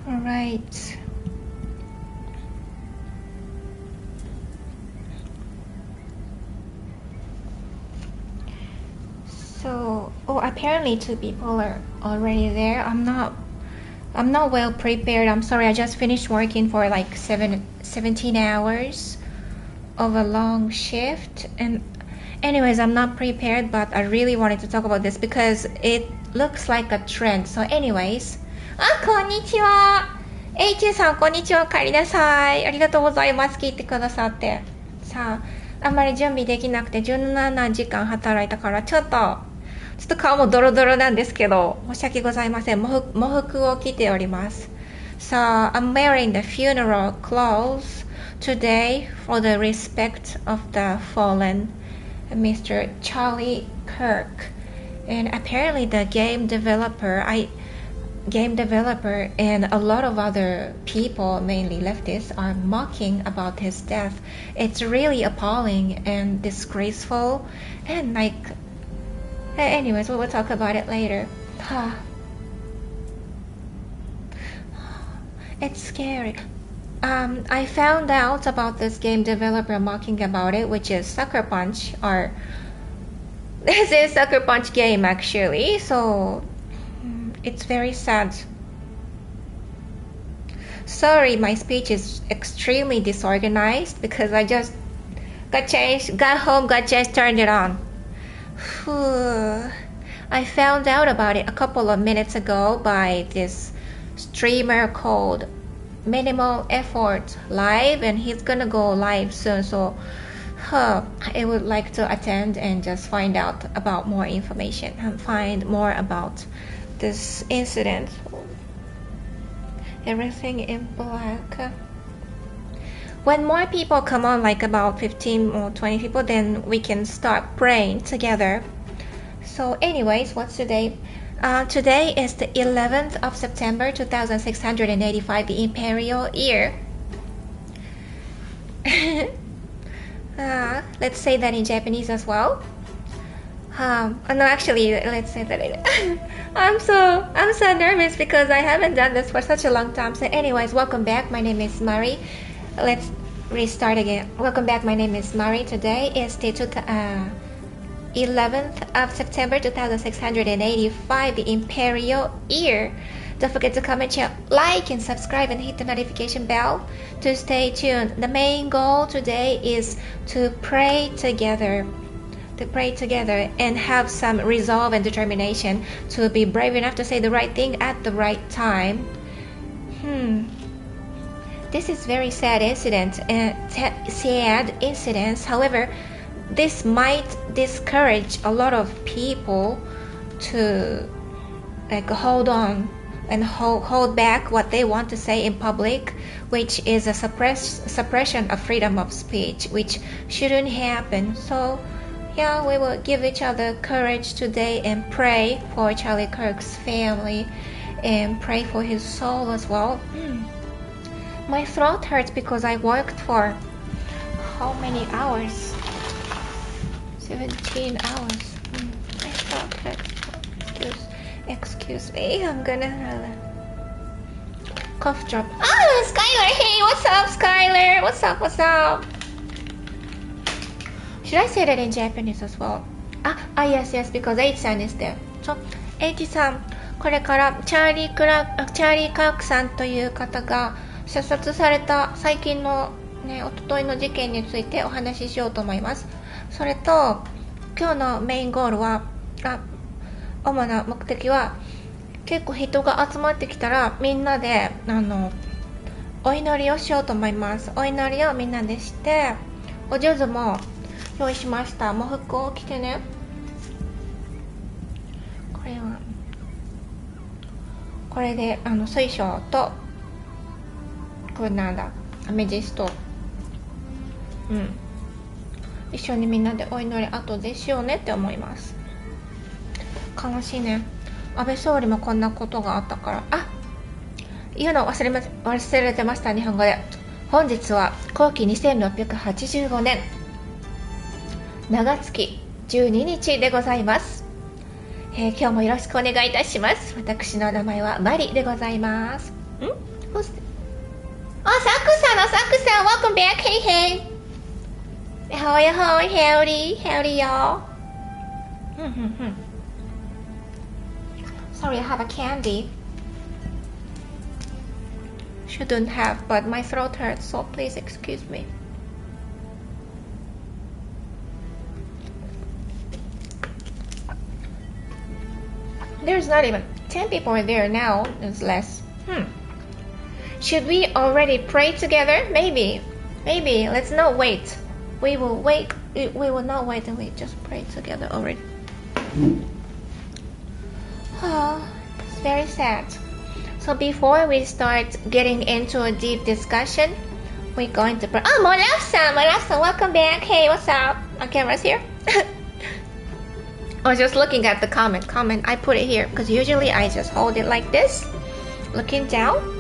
Alright. So, oh, apparently two people are already there. I'm not well prepared. I'm sorry. I just finished working for like 17 hours of a long shift. And anyways, I'm not prepared, but I really wanted to talk about this because it looks like a trend. So anyways, こんにちは。HU さん、こんにちは。お帰りなさい。ありがとうございます。聞いてくださって。さあ、あんまり準備できなくて17時間働いたから、ちょっと顔もドロドロなんですけど、申し訳ございません。喪服を着ております。So, I'm wearing the funeral clothes today for the respect of the fallen Mr. Charlie Kirk. And apparently the game developer and a lot of other people, mainly leftists, are mocking about his death. It's really appalling and disgraceful, and like, anyways, we'll talk about it later. It's scary. I found out about this game developer mocking about it, which is Sucker Punch, or this is Sucker Punch game actually, so it's very sad. Sorry, my speech is extremely disorganized because I just got home, got changed, turned it on. I found out about it a couple of minutes ago by this streamer called Minimal Effort Live, and he's gonna go live soon, so I would like to attend and just find out about more information and find more about this incident. Everything in black. When more people come on, like about 15 or 20 people, then we can start praying together. So anyways, what's today? Today is the 11th of September 2685, the imperial year. Let's say that in Japanese as well. No, actually, let's say that I'm so nervous because I haven't done this for such a long time. So anyways, welcome back. My name is Mari. Let's restart again. Welcome back. My name is Mari. Today is the 11th of September 2685, the imperial year. Don't forget to comment, share, like, and subscribe, and hit the notification bell to stay tuned. The main goal today is to pray together. And have some resolve and determination to be brave enough to say the right thing at the right time. This is very sad incident However, this might discourage a lot of people to like hold on and hold back what they want to say in public, which is a suppression of freedom of speech, which shouldn't happen. So yeah, we will give each other courage today and pray for Charlie Kirk's family and pray for his soul as well. My throat hurts because I worked for how many hours? 17 hours. My throat hurts. Excuse me. I'm gonna cough drop. Skylar! Hey, what's up, Skylar? What's up? Should I say that in Japanese as well? Yes, because H-san is there. So, H さん、これからチャーリー・カークさんという方が射殺された最近のね、一昨日の事件についてお話ししようと思います。それと、今日のメインゴールは、主な目的は、結構人が集まってきたら、みんなで、お祈りをしようと思います。お祈りをみんなでして、お上手も用意しました。喪服を着てね。これで水晶とこれなんだアメジスト、一緒にみんなでお祈り後でしようねって思います。悲しいね。安倍総理もこんなことがあったから。言うの忘れてました。日本語で。本日は後期2685年長月12日でございます。今日もよろしくお願いいたします。私の名前はマリでございます。Who's oh, Saku-san, welcome back. Hey, hey. Ahoy, ahoy, howdy, y'all. Sorry, I have a candy. Shouldn't have, but my throat hurts, so please excuse me. There's not even 10 people there now. It's less. Should we already pray together? Maybe. Let's not wait. We will wait. We will not wait and we just pray together already. Oh, it's very sad. So before we start getting into a deep discussion, we're going to pray. Oh, Molaf-san, welcome back. Hey, what's up? Our camera's here. I was just looking at the comment. I put it here because usually I just hold it like this, looking down.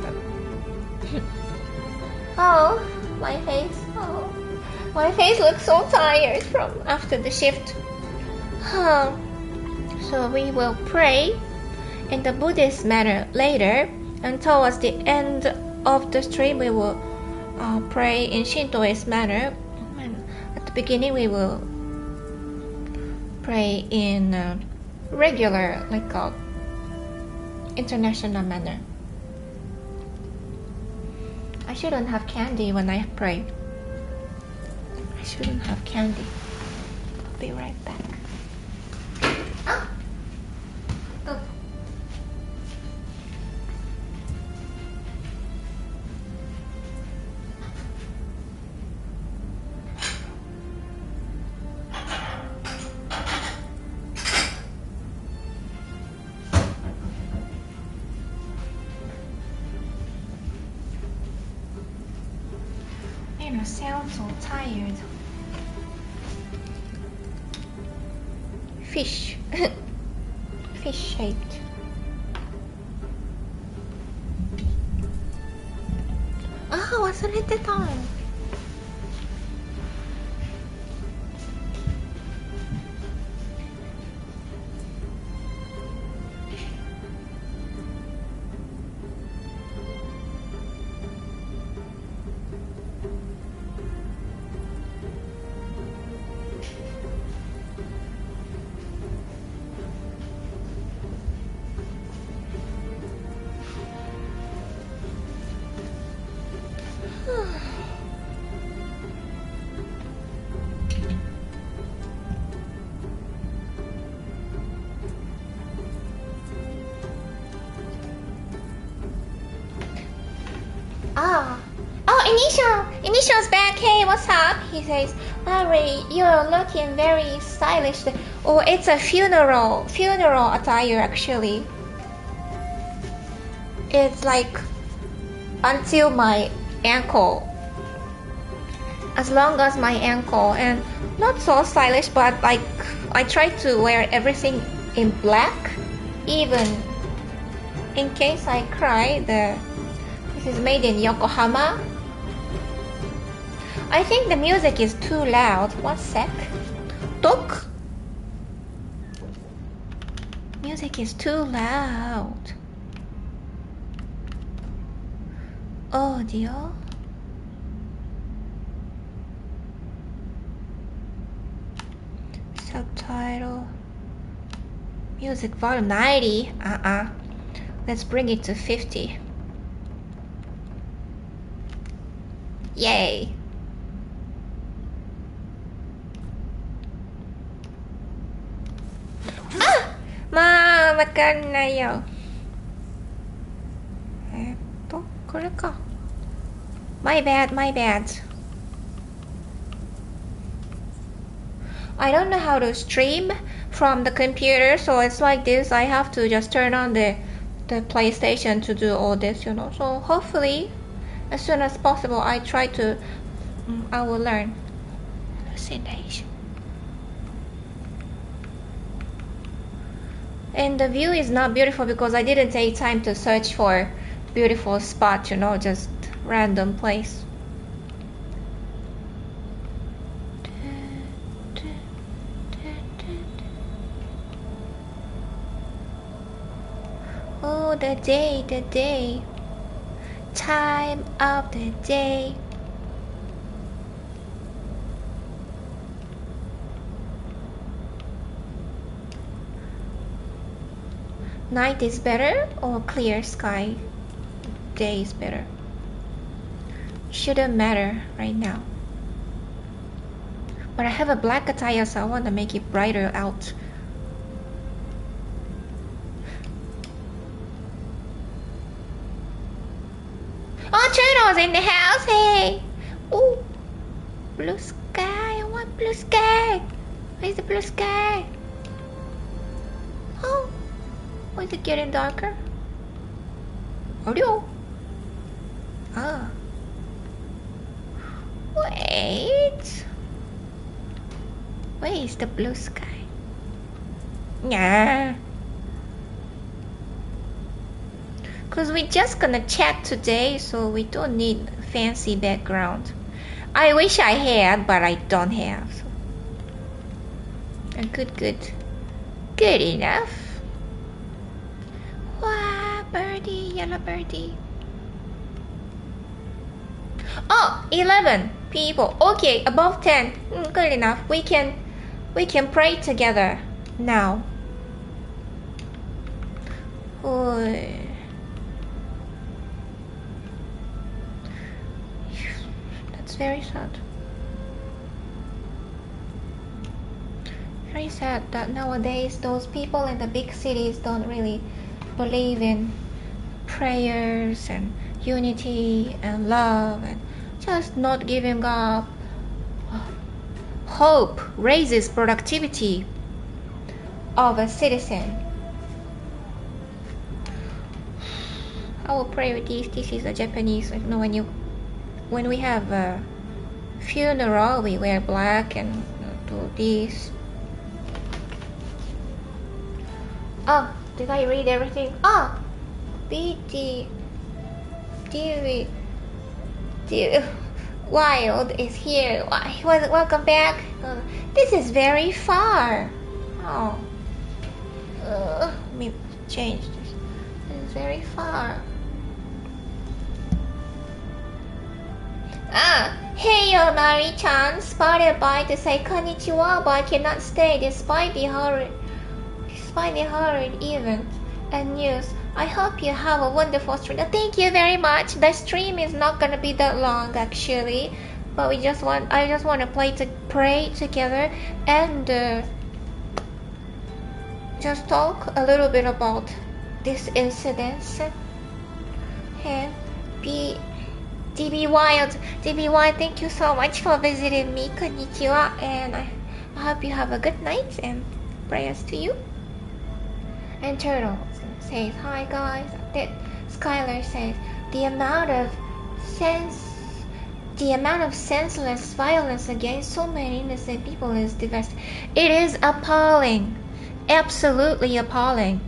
Oh, my face. Oh, my face looks so tired from after the shift. So we will pray in the Buddhist manner later, and towards the end of the stream we will pray in Shintoist manner. And at the beginning we will pray in regular, like international manner. I shouldn't have candy when I pray. I shouldn't have candy. I'll be right back. Ah! Oh. I sound so tired. Fish. Fish shaped. Ah, 忘れてた。Initial's back. Hey, what's up? He says, Larry, you're looking very stylish. Oh, it's a funeral attire actually. It's like until my ankle, as long as my ankle, and not so stylish, but like I try to wear everything in black, even in case I cry. This is made in Yokohama. I think the music is too loud. 1 sec. Tok. Music is too loud. Audio. Subtitle. Music volume 90. Let's bring it to 50. Yay. Ah! わかんないよ。これか。My bad. I don't know how to stream from the computer, so it's like this. I have to just turn on the PlayStation to do all this, you know. So hopefully, as soon as possible, I will learn. Assassination. And the view is not beautiful because I didn't take time to search for beautiful spot, you know, just random place. Oh, the day. time of the day. Night is better or clear sky day is better? Shouldn't matter right now. But I have a black attire, so I want to make it brighter out. Oh, Turtle's in the house, hey! Ooh, blue sky, I want blue sky. Where's the blue sky? Oh, is it getting darker? Audio. Ah. Wait. Where is the blue sky? Yeah. Cause we're just gonna chat today, so we don't need fancy background. I wish I had, but I don't have. So. Good enough. Wow, birdie, yellow birdie. Oh, 11 people. Okay, above 10. Good enough. We can pray together now. That's very sad. Very sad that nowadays those people in the big cities don't really believe in prayers and unity and love and just not giving up. Hope raises productivity of a citizen. I will pray with this. This is a Japanese. You know, when we have a funeral, we wear black and do this. Oh, did I read everything? Oh, BT. Wild is here. Welcome back. This is very far. Oh, let me change this. This is very far. Hey, Mari-chan. Spotted by to say konnichiwa, but I cannot stay despite the horrid event and news. I hope you have a wonderful stream. Thank you very much. The stream is not gonna be that long actually, but I just want to pray together and just talk a little bit about this incident. And DB Wild, thank you so much for visiting me. Konnichiwa, and I hope you have a good night and prayers to you. And Turtle says, hi guys. Skylar says, the amount of senseless violence against so many innocent people is devastating. It is appalling. Absolutely appalling.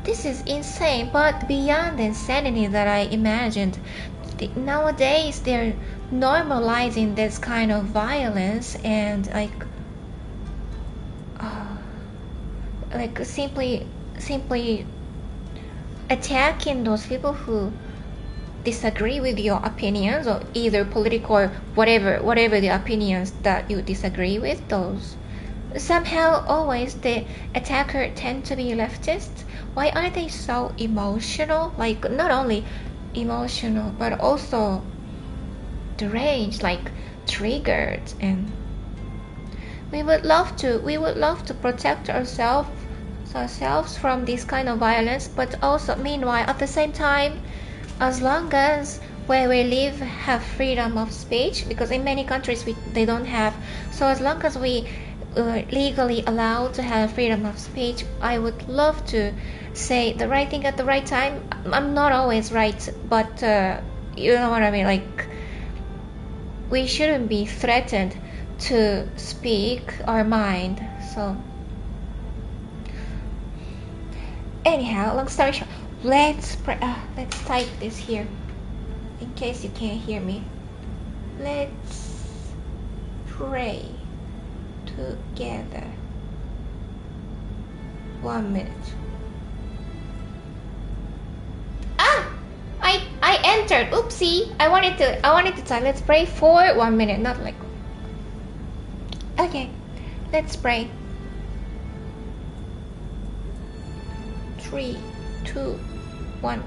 This is insane, but beyond the insanity that I imagined. Nowadays they're normalizing this kind of violence and simply attacking those people who disagree with your opinions, or either political or whatever the opinions that you disagree with. Those somehow always the attacker tend to be leftist. Why are they so emotional? Like not only emotional but also deranged, like triggered. And we would love to protect ourselves from this kind of violence, but also meanwhile at the same time, as long as where we live have freedom of speech, because in many countries they don't have, so as long as we legally allowed to have freedom of speech, I would love to say the right thing at the right time. I'm not always right, but you know what I mean, like we shouldn't be threatened to speak our mind. So anyhow, long story short, let's type this here in case you can't hear me. Let's pray together. 1 minute. I entered. Oopsie. I wanted to type. Let's pray for 1 minute, not like. Okay, let's pray. 3, 2, 1.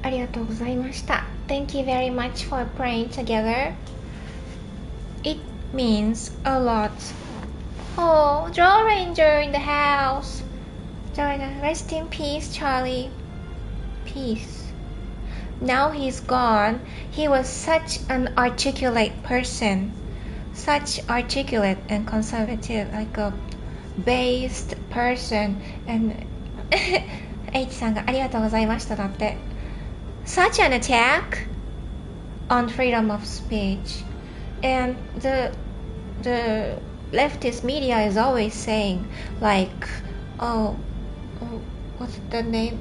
ありがとうございました。Thank you very much for praying together. It means a lot. Oh, Draw Ranger in the house. Rest in peace, Charlie. Peace. Now he's gone. He was such an articulate person. Such articulate and conservative, like a based person. And H さんがありがとうございましただって。Such an attack on freedom of speech. And the leftist media is always saying, like, oh what's the name?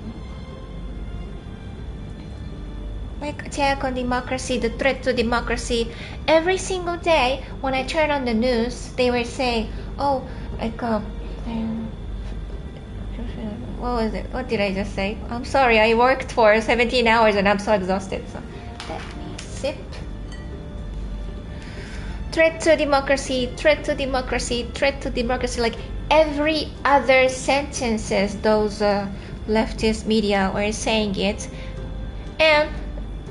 Like attack on democracy, the threat to democracy. Every single day when I turn on the news, they were saying, oh, like what was it? What did I just say? I'm sorry, I worked for 17 hours and I'm so exhausted. So let me sip. Threat to democracy, threat to democracy, threat to democracy. Like every other sentences, those leftist media were saying it. And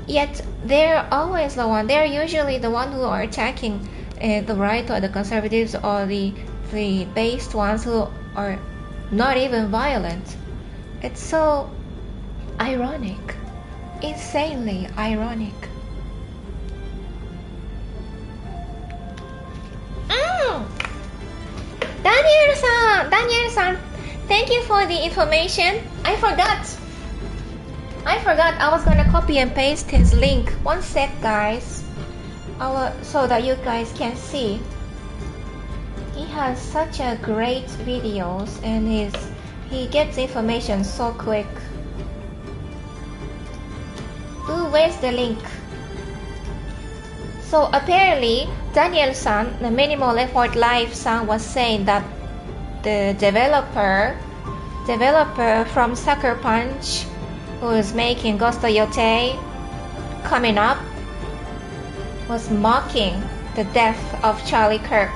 yet they're always the one. They're usually the one who are attacking the right or the conservatives or the based ones who are not even violent. It's so ironic, insanely ironic. Daniel-san, thank you for the information. I forgot I was gonna copy and paste his link. One sec, guys. So that you guys can see. He has such a great videos and he gets information so quick. Ooh, where's the link? So apparently Daniel-san, the Minimal Effort Live-san, was saying that the developer from Sucker Punch, who is making Ghost of Yotei coming up, was mocking the death of Charlie Kirk.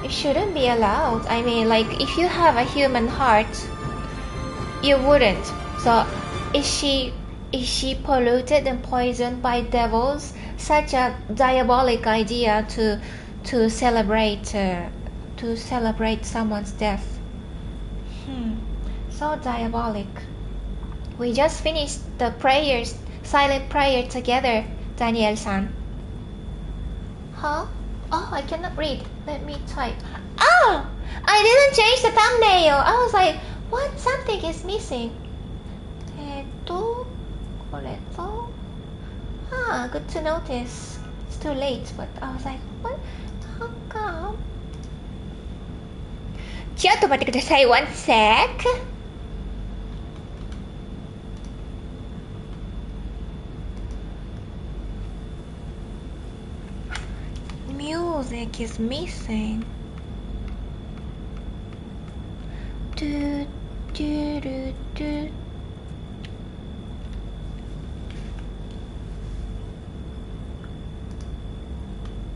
It shouldn't be allowed. I mean, like, if you have a human heart, you wouldn't. So is she polluted and poisoned by devils? Such a diabolic idea to celebrate someone's death. So diabolic. We just finished the prayers, silent prayer together, Daniel-san. Huh? Oh, I cannot read. Let me type. Oh! I didn't change the thumbnail. I was like, what? Something is missing. Good to notice. It's too late, but I was like, what? How come? ちょっと待ってください. One sec. Music is missing. Do, do, do, do.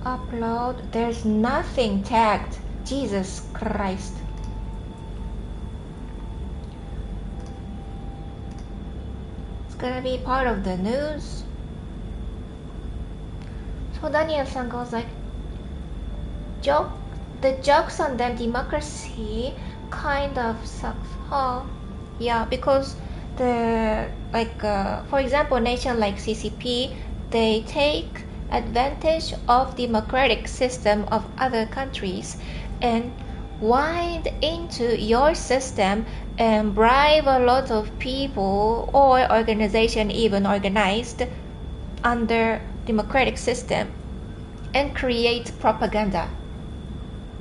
Upload. There's nothing tagged. Jesus Christ. It's gonna be part of the news. Daniel-san goes like, the jokes on them, democracy kind of sucks. Oh, yeah, because for example, nation like CCP, they take advantage of democratic system of other countries and wind into your system and bribe a lot of people or organization even organized under democratic system and create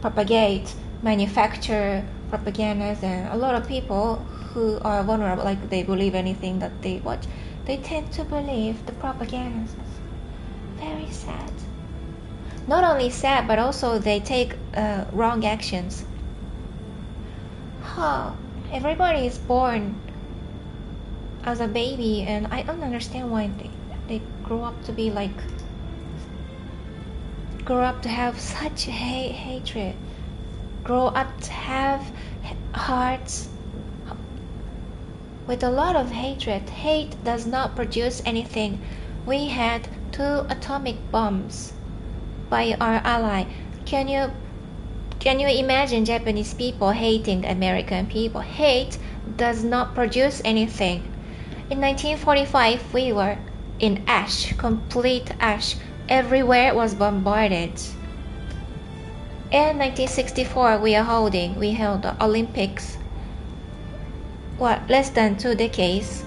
propagate, manufacture propagandas, and a lot of people who are vulnerable, like they believe anything that they watch, they tend to believe the propagandas. Very sad. Not only sad, but also they take wrong actions. Everybody is born as a baby, and I don't understand why they grow up to have such hatred, grow up to have hearts with a lot of hatred. Hate does not produce anything. We had 2 atomic bombs by our ally. Can you imagine Japanese people hating American people? Hate does not produce anything. In 1945, we were in ash, complete ash. Everywhere was bombarded. In 1964, we held the Olympics. Less than 2 decades.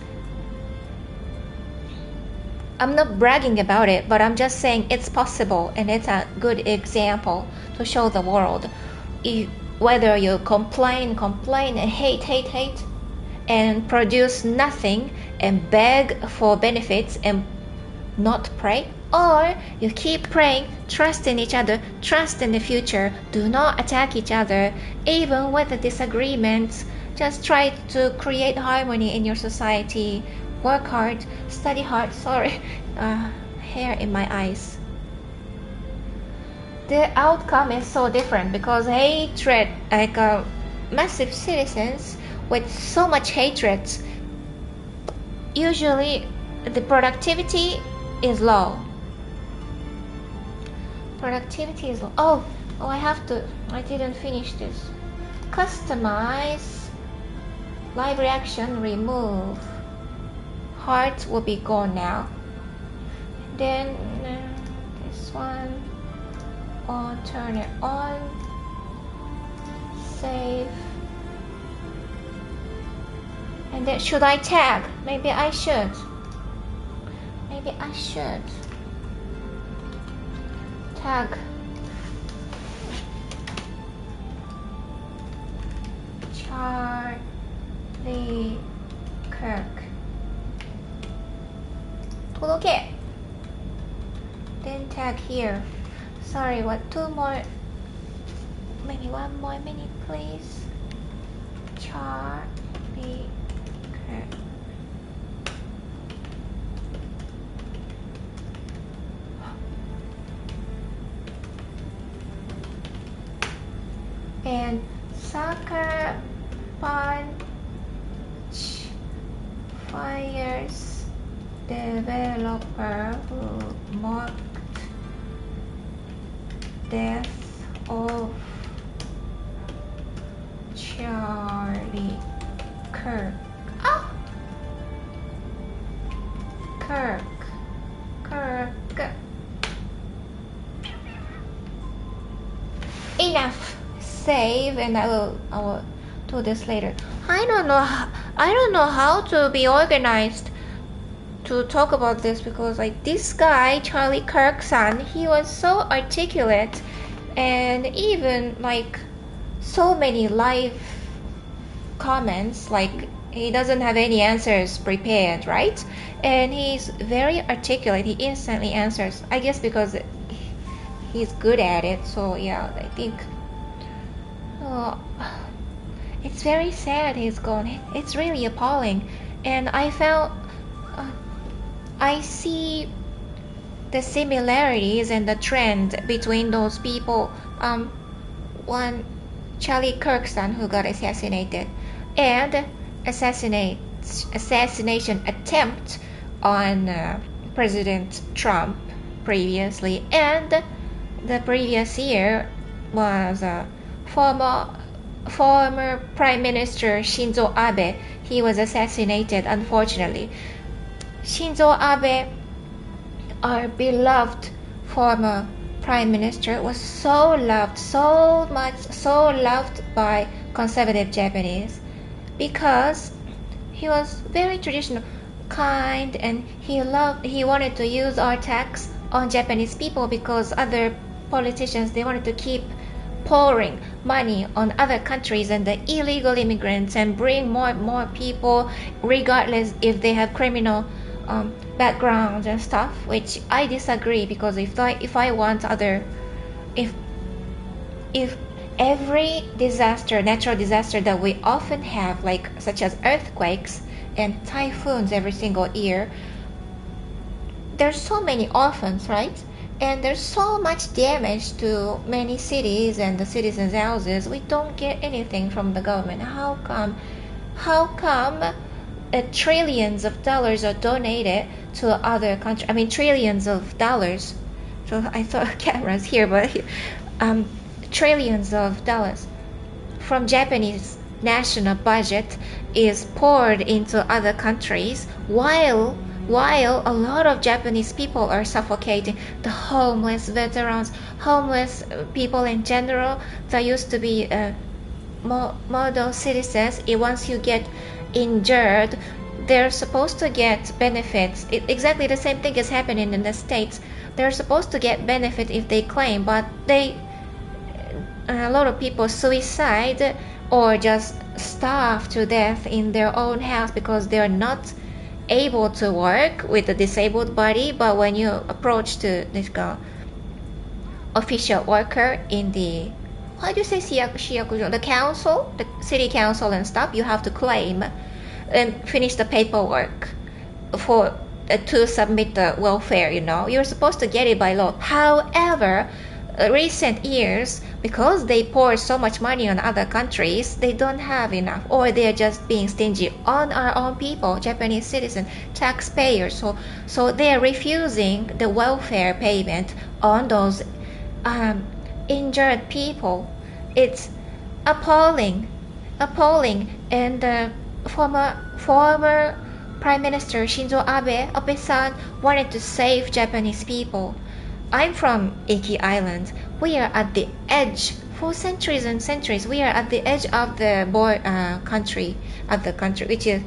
I'm not bragging about it, but I'm just saying it's possible, and it's a good example to show the world. Whether you complain and hate, and produce nothing and beg for benefits and not pray, or you keep praying, trust in each other, trust in the future, do not attack each other, even with the disagreements, just try to create harmony in your society, work hard, study hard. Sorry, hair in my eyes. The outcome is so different because hatred, massive citizens with so much hatred, usually the productivity is low. Oh, I didn't finish this. Customize, live reaction, remove. Heart will be gone now. Then this one, turn it on, save. And then should I tag? Maybe I should. Tag. Charlie Kirk. 届け. Then tag here. Sorry, 2 more? Maybe 1 more minute, please. Charlie Kirk. And Sucker Punch fires developer who mocked death of Charlie Kirk. Kirk. Enough. Save, and I will do this later. I don't know how to be organized to talk about this, because this guy Charlie Kirk-san, he was so articulate, and even so many live comments, he doesn't have any answers prepared, right? And he's very articulate. He instantly answers, I guess because he's good at it. So yeah, I think it's very sad he's gone. It's really appalling, and I see the similarities and the trend between those people. One, Charlie Kirk-san, who got assassinated, and assassination attempt on President Trump, previously, and the previous year was former Prime Minister Shinto Abe. He was assassinated, unfortunately. Shinzo Abe, our beloved former Prime Minister, was so loved by conservative Japanese because he was very traditional, kind, and he wanted to use our tax on Japanese people because other politicians, they wanted to keep pouring money on other countries and the illegal immigrants and bring more people regardless if they have criminal backgrounds and stuff, which I disagree, because if every natural disaster that we often have, like such as earthquakes and typhoons every single year, there's so many orphans, right? And there's so much damage to many cities and the citizens' houses. We don't get anything from the government. How come trillions of dollars are donated to other countries? I mean, trillions of dollars. So I thought cameras here, but trillions of dollars from Japanese national budget is poured into other countries while a lot of Japanese people are suffocating. The homeless veterans, homeless people in general that used to be model citizens, once you get injured, they're supposed to get benefits. Exactly the same thing is happening in the States. They're supposed to get benefit if they claim, but a lot of people suicide or just starve to death in their own house because they're not able to work with a disabled body. But when you approach to this official worker in the, how do you say, the council, the city council and stuff, you have to claim and finish the paperwork for to submit the welfare. You're supposed to get it by law. However, recent years, because they pour so much money on other countries, they don't have enough, or they're just being stingy on our own people, Japanese citizens, taxpayers. So they're refusing the welfare payment on those injured people. It's appalling. And the former Prime Minister Shinzo Abe-san wanted to save Japanese people. I'm from Iki Island. We are at the edge. For centuries and centuries, we are at the edge of the country, which is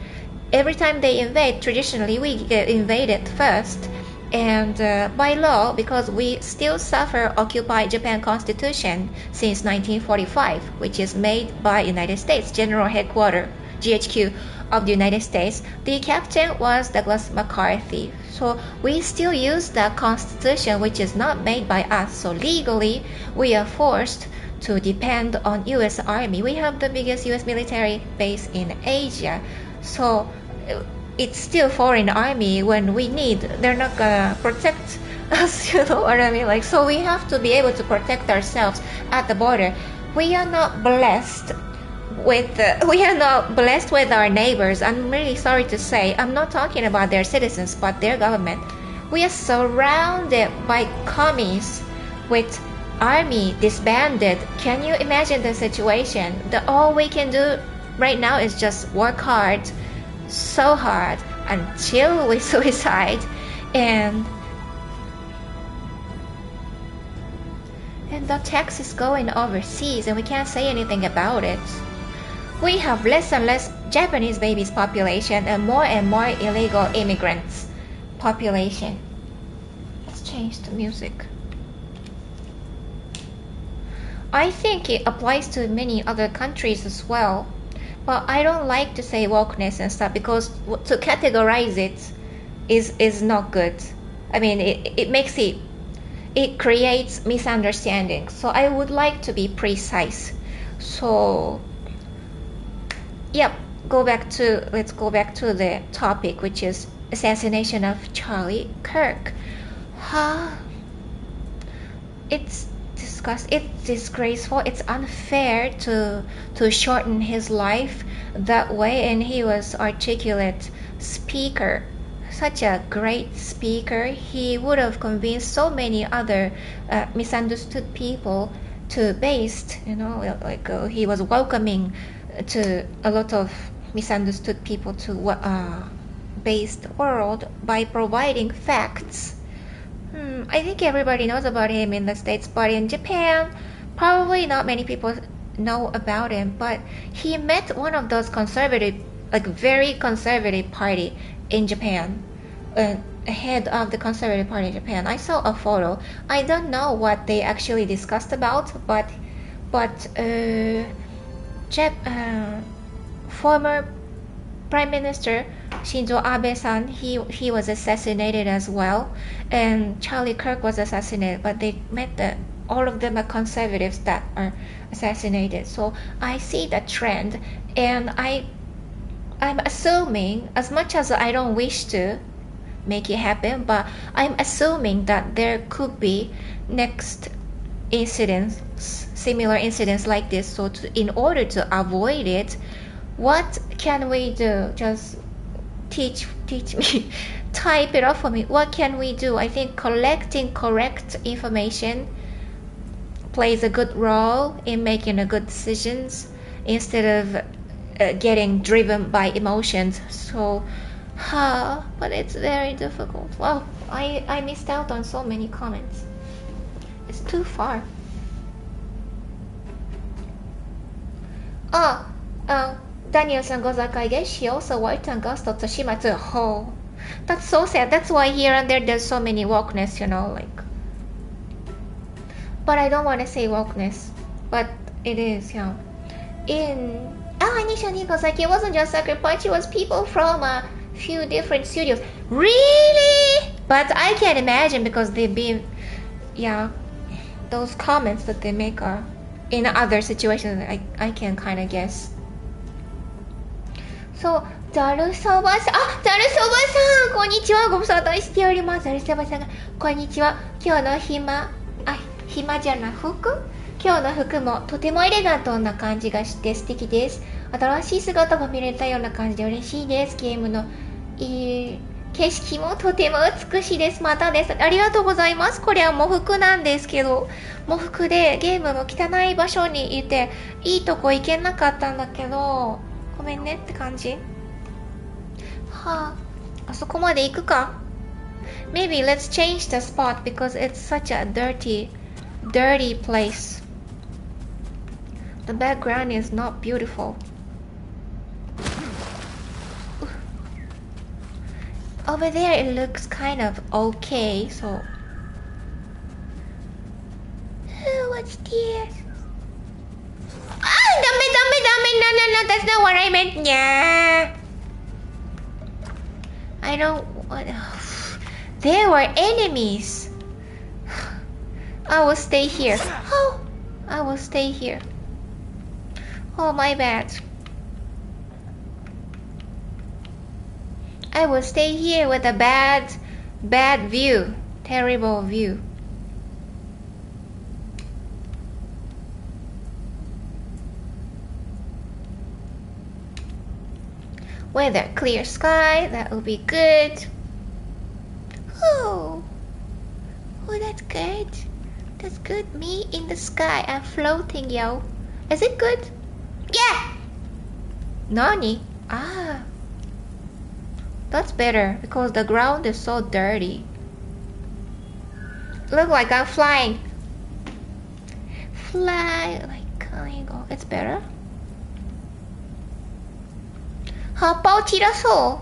every time they invade, traditionally we get invaded first. And by law, because we still suffer Occupy Japan Constitution since 1945, which is made by United States General Headquarters, GHQ of the United States. The captain was Douglas MacArthur. So we still use the Constitution, which is not made by us. So legally, we are forced to depend on U.S. Army. We have the biggest U.S. military base in Asia. So it's still foreign army when we need. They're not gonna protect us, you know what I mean? Like, so we have to be able to protect ourselves at the border. We are not blessed with our neighbors. I'm really sorry to say. I'm not talking about their citizens, but their government. We are surrounded by commies with army disbanded. Can you imagine the situation? All we can do right now is just work hard, so hard, until we suicide, and the tax is going overseas and we can't say anything about it. We have less and less Japanese babies population and more illegal immigrants population. Let's change the music. I think it applies to many other countries as well, but I don't like to say wokeness and stuff because to categorize it is not good. I mean, it creates misunderstandings. So I would like to be precise. So yep, let's go back to the topic, which is assassination of Charlie Kirk. It's disgraceful. It's unfair to shorten his life that way. And he was articulate speaker, such a great speaker. He would have convinced so many other misunderstood people to based, he was welcoming to a lot of misunderstood people to based world by providing facts. I think everybody knows about him in the States, but in Japan, probably not many people know about him. But he met one of those conservative, like very conservative party in Japan, head of the conservative party in Japan. I saw a photo. I don't know what they actually discussed about, but former Prime Minister Shinto Abe-san, he was assassinated as well, and Charlie Kirk was assassinated. But they met all of them are conservatives that are assassinated. So I see the trend, and I'm assuming, as much as I don't wish to make it happen, but I'm assuming that there could be next incidents, similar incidents like this. So in order to avoid it, what can we do? Just teach me, type it up for me. What can we do? I think collecting correct information plays a good role in making a good decisions instead of getting driven by emotions. So but it's very difficult. Well, I missed out on so many comments. It's too far. Daniel-san goes like, I guess she also worked on Ghost of Tsushima too. Oh, that's so sad. That's why here and there's so many wokeness, but I don't want to say wokeness, but it is, Anisha, he goes like, it wasn't just Sucker Punch, it was people from a few different studios. Really? But I can imagine, because they've been, those comments that they make are in other situations. I can kind of guess. So, ザルそばさん、ザルそばさん、こんにちは。ご無沙汰しております。ザルそばさんが、こんにちは。今日の暇じゃな服？今日の服もとてもエレガントな感じがして素敵です。新しい姿が見れたような感じで嬉しいです。ゲームの景色もとても美しいです。またです。ありがとうございます。これは喪服なんですけど、喪服でゲームの汚い場所にいて、いいとこ行けなかったんだけど、ごめんねって感じ。あそこまで行くか。Maybe let's change the spot because it's such a dirty place. The background is not beautiful. Over there it looks kind of okay, so what's this? No, that's not what I meant. Yeah, I don't want. There were enemies. I will stay here. I will stay here. Oh, my bad. I will stay here with a bad view. Terrible view. Weather, clear sky, that will be good. Oh, that's good. That's good. Me in the sky. I'm floating, yo. Is it good? Yeah! Nani? That's better because the ground is so dirty. Look like I'm flying. Fly like triangle. It's better. 葉っぱを散らそ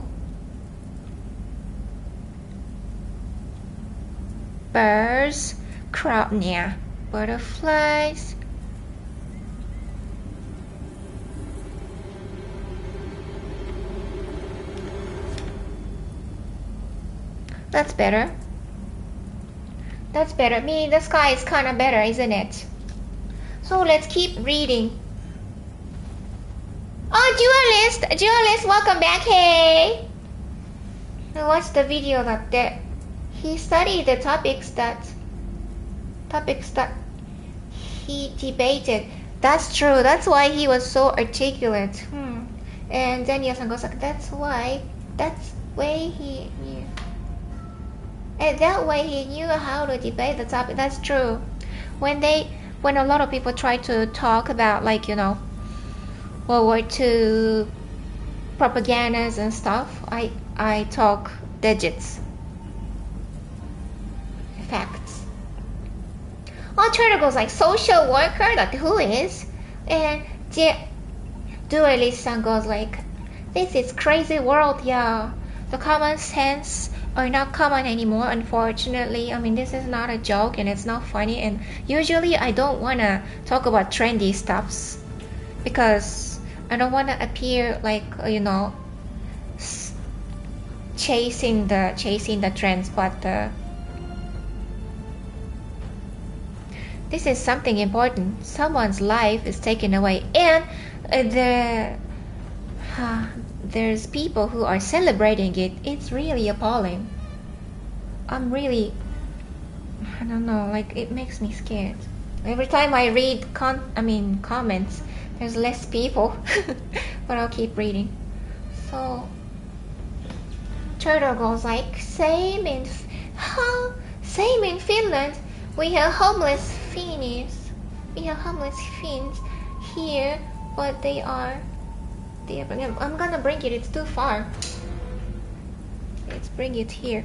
う。Birds, crowd, yeah. Butterflies. That's better. That's better. Me, the sky is kind of better, isn't it? So let's keep reading. Oh, Dualist, welcome back. Hey. I watched the video that he studied the topics that he debated. That's true. That's why he was so articulate. And Daniel-san goes like, that's why he. Yeah. And that way he knew how to debate the topic. That's true. When a lot of people try to talk about, like, World War II propagandas and stuff, I talk digits, facts. Turtle goes like social worker, like who is? And dualist goes like, this is crazy world, yeah. The common sense are not common anymore, unfortunately. I mean, this is not a joke and it's not funny, and usually I don't want to talk about trendy stuffs because I don't want to appear like, chasing the trends, but this is something important. Someone's life is taken away, and there's people who are celebrating it. It's really appalling. I don't know, like it makes me scared. Every time I read comments, there's less people, but I'll keep reading. So Turtle goes like, same in Finland. We have homeless Finns. Here, but I'm gonna bring it. It's too far. Let's bring it here.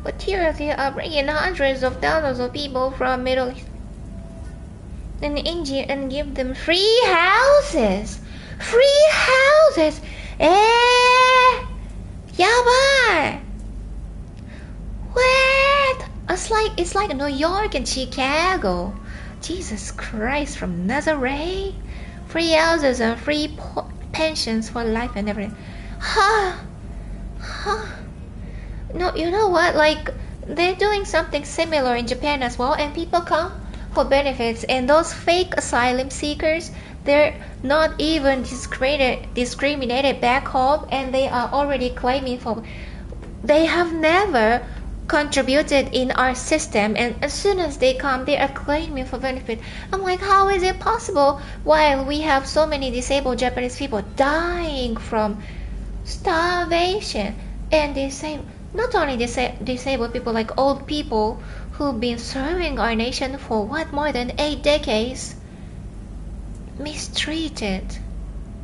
But here they are bringing hundreds of thousands of people from Middle East and India and give them free houses. Yabai. What? It's like New York and Chicago. Jesus Christ from Nazareth. Free houses and free pensions for life and everything. No, you know what? Like, they're doing something similar in Japan as well, and people come for benefits, and those fake asylum seekers, they're not even discriminated back home, and they are already claiming for. They have never contributed in our system, and as soon as they come, they are claiming for benefit. I'm like, how is it possible while we have so many disabled Japanese people dying from starvation? And not only disabled people, like old people who've been serving our nation for more than 8 decades, mistreated.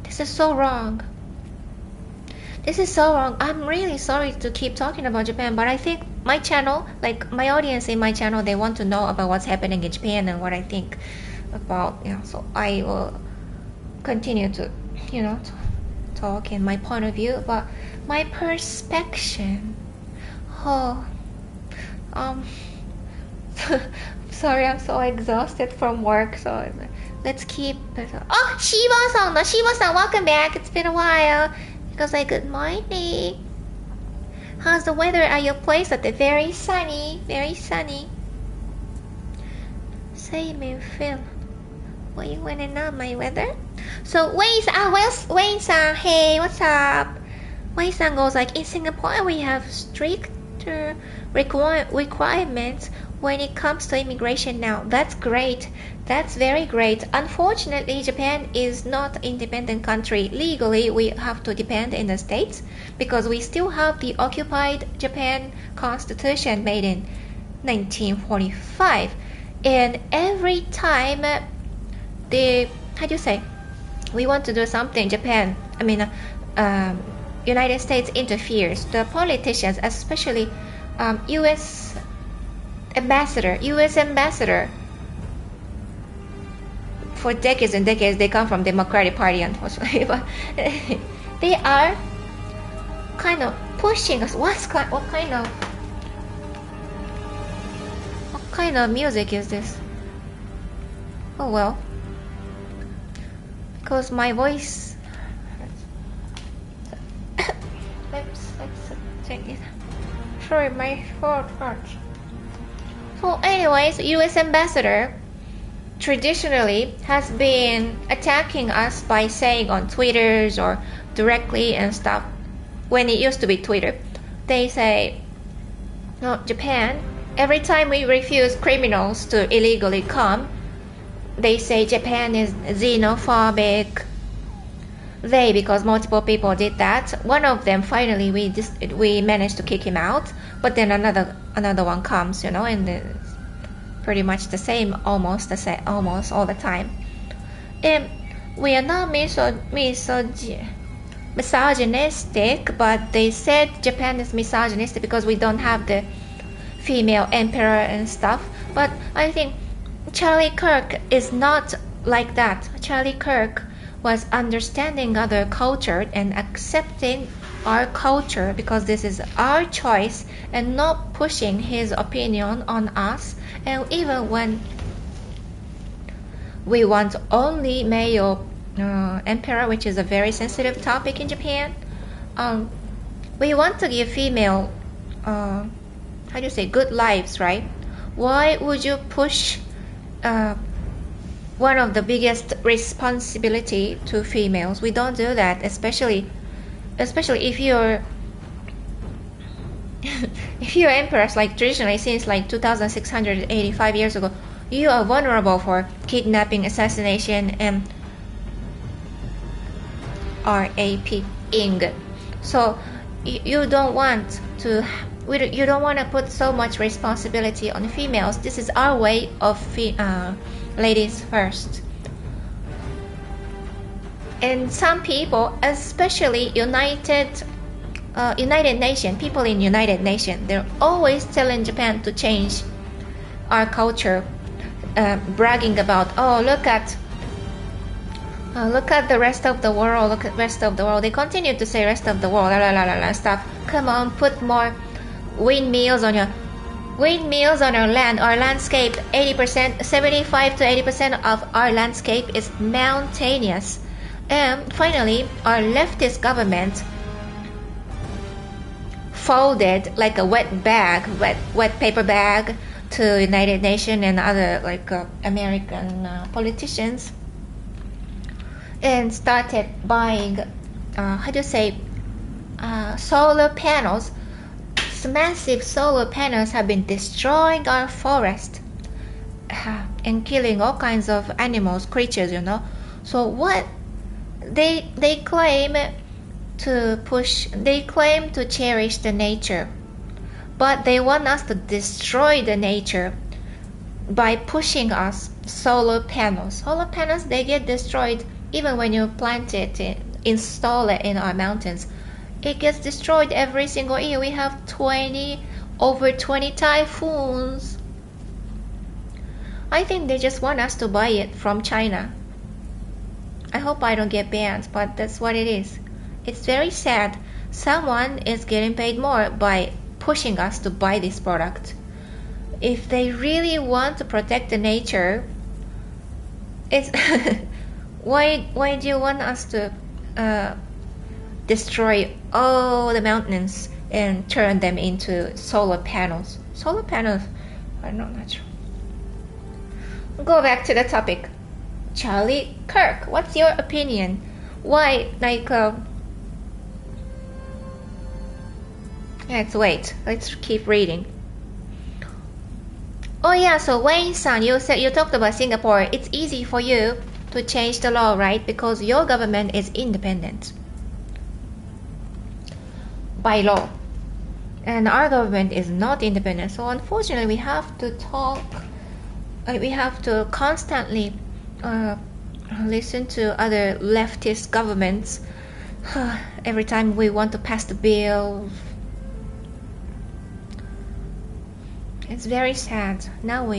This is so wrong. I'm really sorry to keep talking about Japan, but I think my channel, like my audience in my channel, they want to know about what's happening in Japan and what I think about, so I will continue to, talk in my point of view, but my perspective. Sorry, I'm so exhausted from work, so let's keep it. Oh, Shiba-san, welcome back. It's been a while. He goes like, good morning. How's the weather at your place? Very sunny. Same in Phil. What you wanna know my weather? So Wayne-san, hey, what's up? Wayne-san goes like, in Singapore we have stricter requirements when it comes to immigration now. That's great. That's very great. Unfortunately, Japan is not an independent country. Legally, we have to depend in the States because we still have the occupied Japan Constitution made in 1945. And every time we want to do something, United States interferes. The politicians, especially U.S. ambassador, for decades and decades, they come from Democratic Party, unfortunately, but they are kind of pushing us. What kind of music is this? Oh well, because my voice. Let's check it. Sorry, my throat hurts. So anyways, U.S. ambassador traditionally has been attacking us by saying on Twitters or directly and stuff. When it used to be Twitter, they say, no, Japan, every time we refuse criminals to illegally come, they say Japan is xenophobic. because multiple people did that. One of them finally we managed to kick him out, but then another one comes, and it's pretty much the same, almost all the time. And we are not misogynistic, but they said Japan is misogynistic because we don't have the female emperor and stuff. But I think Charlie Kirk is not like that. Charlie Kirk was understanding other culture and accepting our culture because this is our choice, and not pushing his opinion on us. And even when we want only male emperor, which is a very sensitive topic in Japan, we want to give female good lives, right? Why would you push one of the biggest responsibility to females? We don't do that, especially if you're if you're emperors, like traditionally since like 2685 years ago, you are vulnerable for kidnapping, assassination, and raping. So you don't want to put so much responsibility on females. This is our way of ladies first. And some people, especially United Nation, people in United Nation, they're always telling Japan to change our culture, bragging about, look at the rest of the world, look at rest of the world. They continue to say rest of the world, stuff. Come on, put more windmills on your land. Our landscape, 75 to 80% of our landscape is mountainous. And finally, our leftist government folded like a wet paper bag to United Nations and other American politicians, and started buying solar panels. Massive solar panels have been destroying our forest and killing all kinds of animals, creatures, So what they claim to cherish the nature, but they want us to destroy the nature by pushing us solar panels. They get destroyed even when you plant it, install it in our mountains. It gets destroyed every single year. We have over 20 typhoons. I think they just want us to buy it from China. I hope I don't get banned, but that's what it is. It's very sad. Someone is getting paid more by pushing us to buy this product. If they really want to protect the nature, it's why do you want us to destroy all the mountains and turn them into solar panels? Solar panels are not natural. Go back to the topic. Charlie Kirk, what's your opinion? Why, let's wait. Let's keep reading. Oh yeah, so Wayne-san, you talked about Singapore. It's easy for you to change the law, right? Because your government is independent by law, and our government is not independent. So unfortunately, we have to constantly listen to other leftist governments every time we want to pass the bill. It's very sad. Now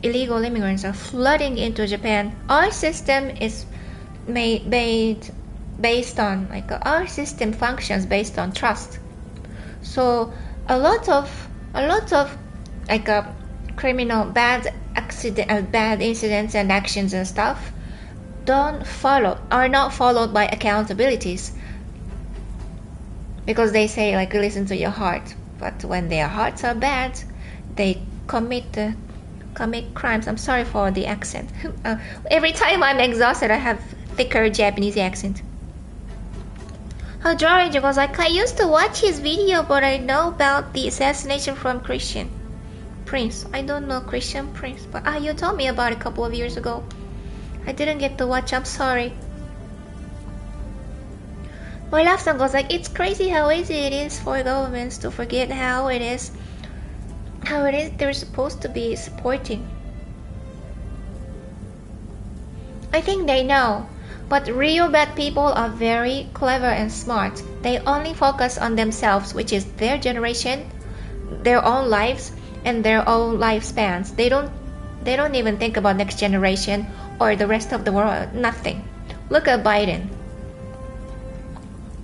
illegal immigrants are flooding into Japan. Our system is based on our system functions based on trust. So a lot of criminal bad incidents and actions and stuff are not followed by accountabilities, because they say listen to your heart, but when their hearts are bad, they commit crimes. I'm sorry for the accent. Every time I'm exhausted, I have thicker Japanese accent. Drawing goes I used to watch his video, but I know about the assassination from Christian Prince. I don't know Christian Prince, but you told me about it a couple of years ago. I didn't get to watch. I'm sorry. My love song goes like, it's crazy how easy it is for governments to forget how it is they're supposed to be supporting. I think they know, but real bad people are very clever and smart. They only focus on themselves, which is their generation, their own lives, and their own lifespans. They don't even think about next generation or the rest of the world. Nothing. Look at Biden.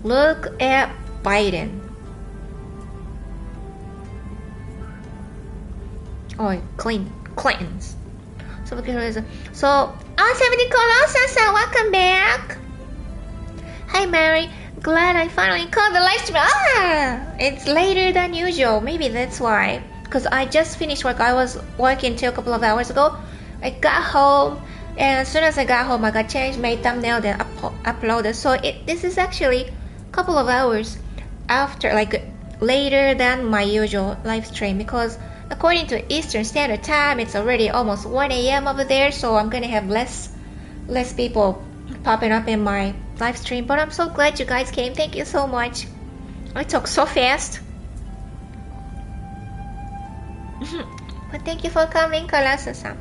Look at Biden. Oh, Clintons. So, Colossa, welcome back. Hi, Mary. Glad I finally caught the live stream. It's later than usual. Maybe that's why. Because I just finished work. I was working till a couple of hours ago. I got home, and as soon as I got home, I got changed, made thumbnail, then uploaded. So this is actually a couple of hours after, like later than my usual live stream, because according to Eastern Standard Time, it's already almost 1 a.m. over there, so I'm gonna have less people popping up in my live stream. But I'm so glad you guys came. Thank you so much. I talk so fast. But thank you for coming, Kalasa-san.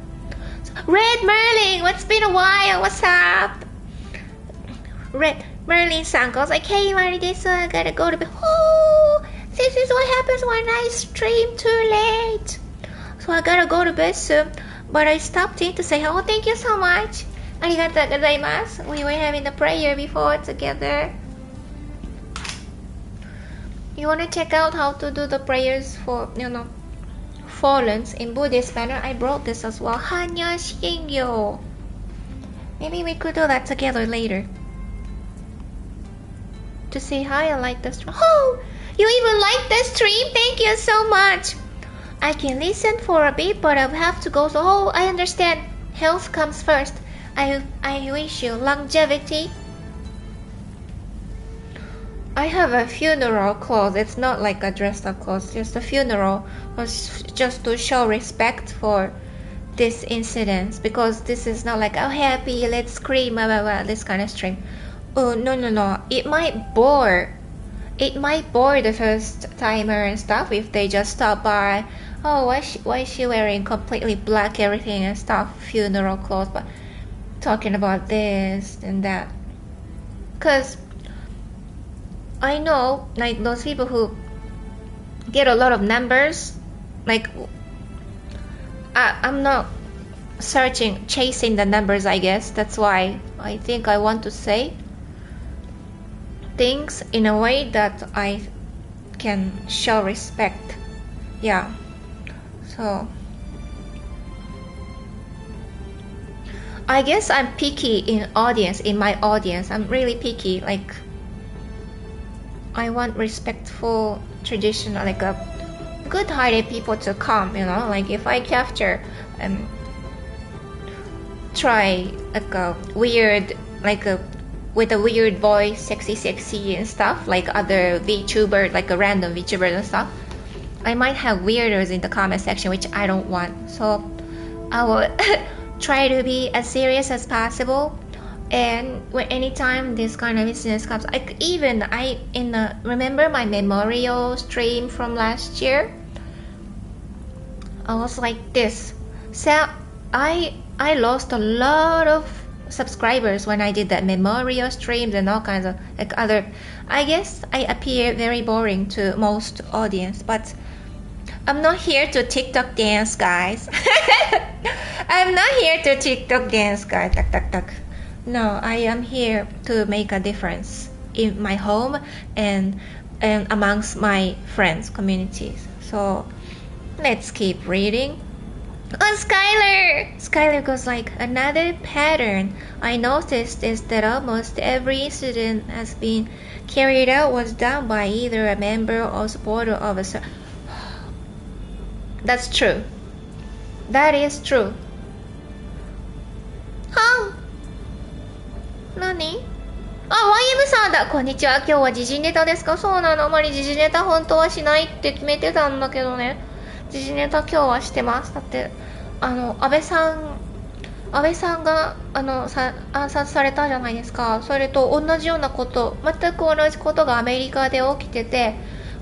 Red Merlin, what's been a while? What's up? Red Merlin-san goes like, hey, Maridesu, I gotta go to bed. Oh, this is what happens when I stream too late. So I gotta go to bed soon. But I stopped in to say, oh, thank you so much. Arigatou gozaimasu. We were having a prayer before together. You wanna check out how to do the prayers for, fallen in Buddhist manner? I brought this as well. Hanya Shingyo. Maybe we could do that together later. To say hi, I like the stream. Oh, you even like the stream? Thank you so much. I can listen for a bit, but I'll have to go. So, oh, I understand. Health comes first. I wish you longevity. I have a funeral clothes. It's not like a dressed up clothes, just a funeral, just to show respect for this incident, because this is not like, oh, happy, let's scream, blah, blah, blah, this kind of stream. Oh, no. It might bore the first timer and stuff if they just stop by. Oh, why is she wearing completely black everything and stuff, funeral clothes, but talking about this and that. Because I know, like, those people who get a lot of numbers, like, I'm not chasing the numbers, I guess. That's why I think I want to say things in a way that I can show respect. Yeah. So I guess I'm picky in my audience. I'm really picky, like, I want respectful, traditional, like a good-hearted people to come, like if I capture try like a weird, with a weird voice, sexy and stuff, like other VTuber, like a random VTuber and stuff, I might have weirdos in the comment section, which I don't want. So I will try to be as serious as possible. And when anytime this kind of incident comes, remember my memorial stream from last year? I was like this. So I lost a lot of subscribers when I did that memorial streams and all kinds of other. I guess I appear very boring to most audience, but I'm not here to TikTok dance, guys. I'm not here to TikTok dance, guys. Tak. No, I am here to make a difference in my home and amongst my friends, communities. So let's keep reading. Oh, Skylar goes like, another pattern I noticed is that almost every incident has been carried out was done by either a member or supporter of a. That's true. That is true. Huh? 何？あ、YM さんだ。こんにちは。今日は時事ネタですか？そうなの。あまり時事ネタ本当はしないって決めてたんだけどね。時事ネタ今日はしてます。だって、安倍さん安倍さんが暗殺されたじゃないですか。それと同じようなこと、全く同じことがアメリカで起きてて、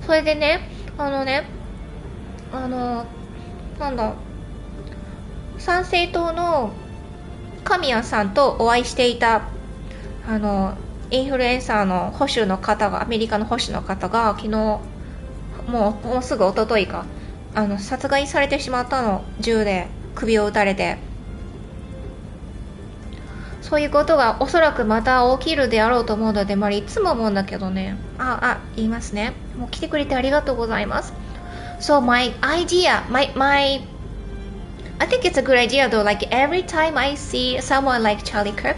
それでね、あのね、あの、なんだ、参政党の神谷さんとお会いしていた、インフルエンサーの保守の方が、アメリカの保守の方が、昨日、もうすぐ一昨日か、殺害されてしまったの。銃で首を撃たれて。そういうことがおそらくまた起きるであろうと思うので、いつも思うんだけどね。言いますね。もう来てくれてありがとうございます。So my idea, I think it's a good idea though. Like every time I see someone like Charlie Kirk,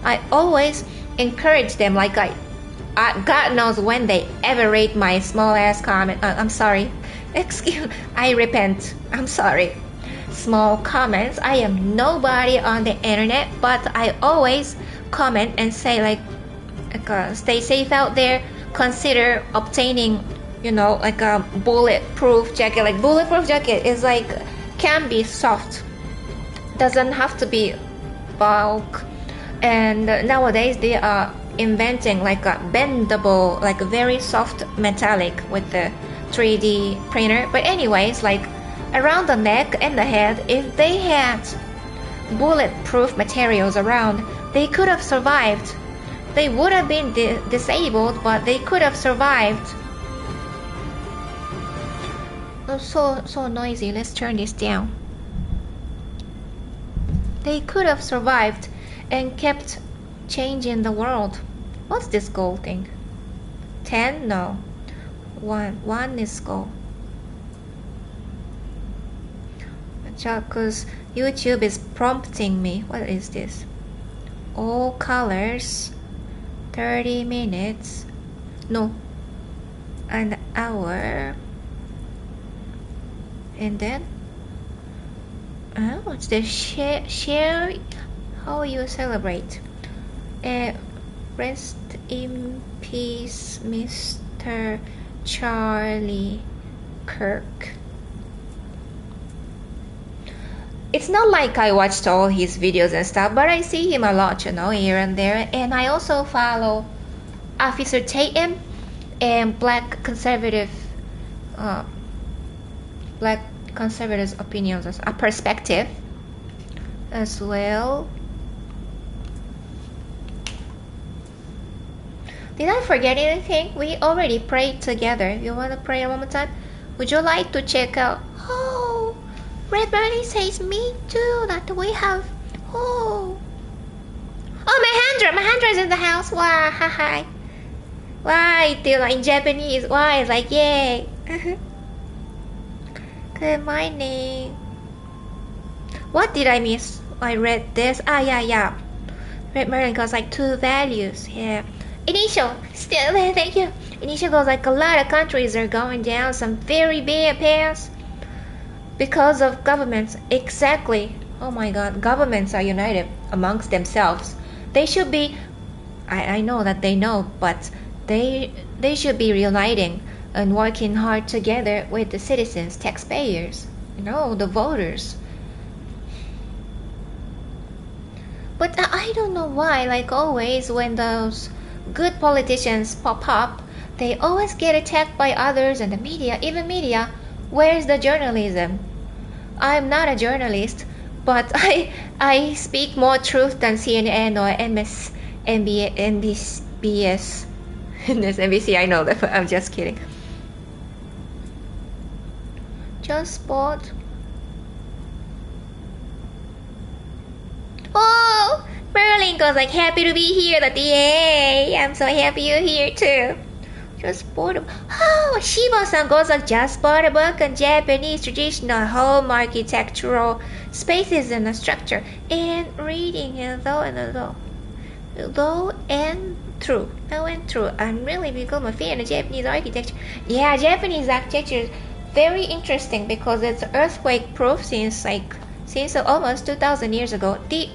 I always encourage them. Like God knows when they ever read my small ass comment. I'm sorry. I repent. I'm sorry. Small comments. I am nobody on the internet, but I always comment and say stay safe out there. Consider obtaining, like a bulletproof jacket. Like bulletproof jacket is can be soft, doesn't have to be bulk. And nowadays they are inventing like a bendable, like a very soft metallic with the 3D printer. But anyways, like around the neck and the head, if they had bulletproof materials around, they could have survived. They would have been disabled, but they could have survived. So noisy. Let's turn this down. They could have survived and kept changing the world. What's this gold thing? 10? No. 1 is gold. Because YouTube is prompting me. What is this? All colors. 30 minutes. No. An hour. And then what's the share how you celebrate. Rest in peace, Mr. Charlie Kirk. It's not like I watched all his videos and stuff, but I see him a lot, here and there. And I also follow Officer Tatum and Black conservatives' opinions, a perspective as well. Did I forget anything? We already prayed together. You want to pray one more time? Would you like to check out? Oh, Red Bunny says me too. That we have. Oh, Mahendra is in the house. Wow, hi. Why? In Japanese. Why? It's like yay. Good morning. What did I miss? I read this. Yeah. Red Merlin goes like 2 values. Yeah. Initial. Still, thank you. Initial goes like a lot of countries are going down some very bad paths because of governments. Exactly. Oh my God. Governments are united amongst themselves. They should be. I know that they know, but they should be uniting and working hard together with the citizens, taxpayers, the voters. But I don't know why, like always when those good politicians pop up, they always get attacked by others and the media, even media. Where's the journalism? I'm not a journalist, but I speak more truth than CNN or NBS. NBC, I know that, but I'm just kidding. Just bought. Oh, Merlin goes like happy to be here. That yay! I'm so happy you're here too. Just bought a. Oh, Shiba-san goes like just bought a book on Japanese traditional home architectural spaces and structure and reading though and through. I'm really become a fan of Japanese architecture. Yeah, Japanese architecture is very interesting because it's earthquake proof since almost 2,000 years ago. The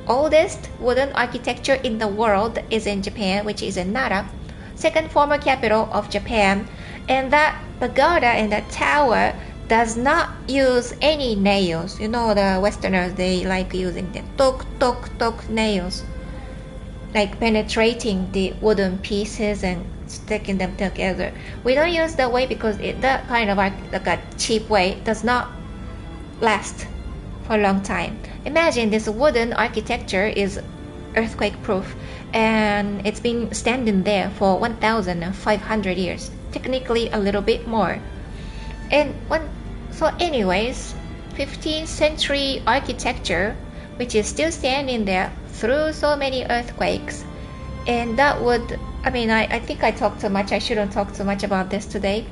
oldest wooden architecture in the world is in Japan, which is in Nara, second former capital of Japan. And that pagoda and that tower does not use any nails. You know, the Westerners, they like using the tok nails, like penetrating the wooden pieces and sticking them together. We don't use that way because that kind of like a cheap way does not last for a long time. Imagine this wooden architecture is earthquake proof, and it's been standing there for 1,500 years, technically a little bit more. And so anyways, 15th century architecture which is still standing there through so many earthquakes. And that would, I think I talked too much. I shouldn't talk too much about this today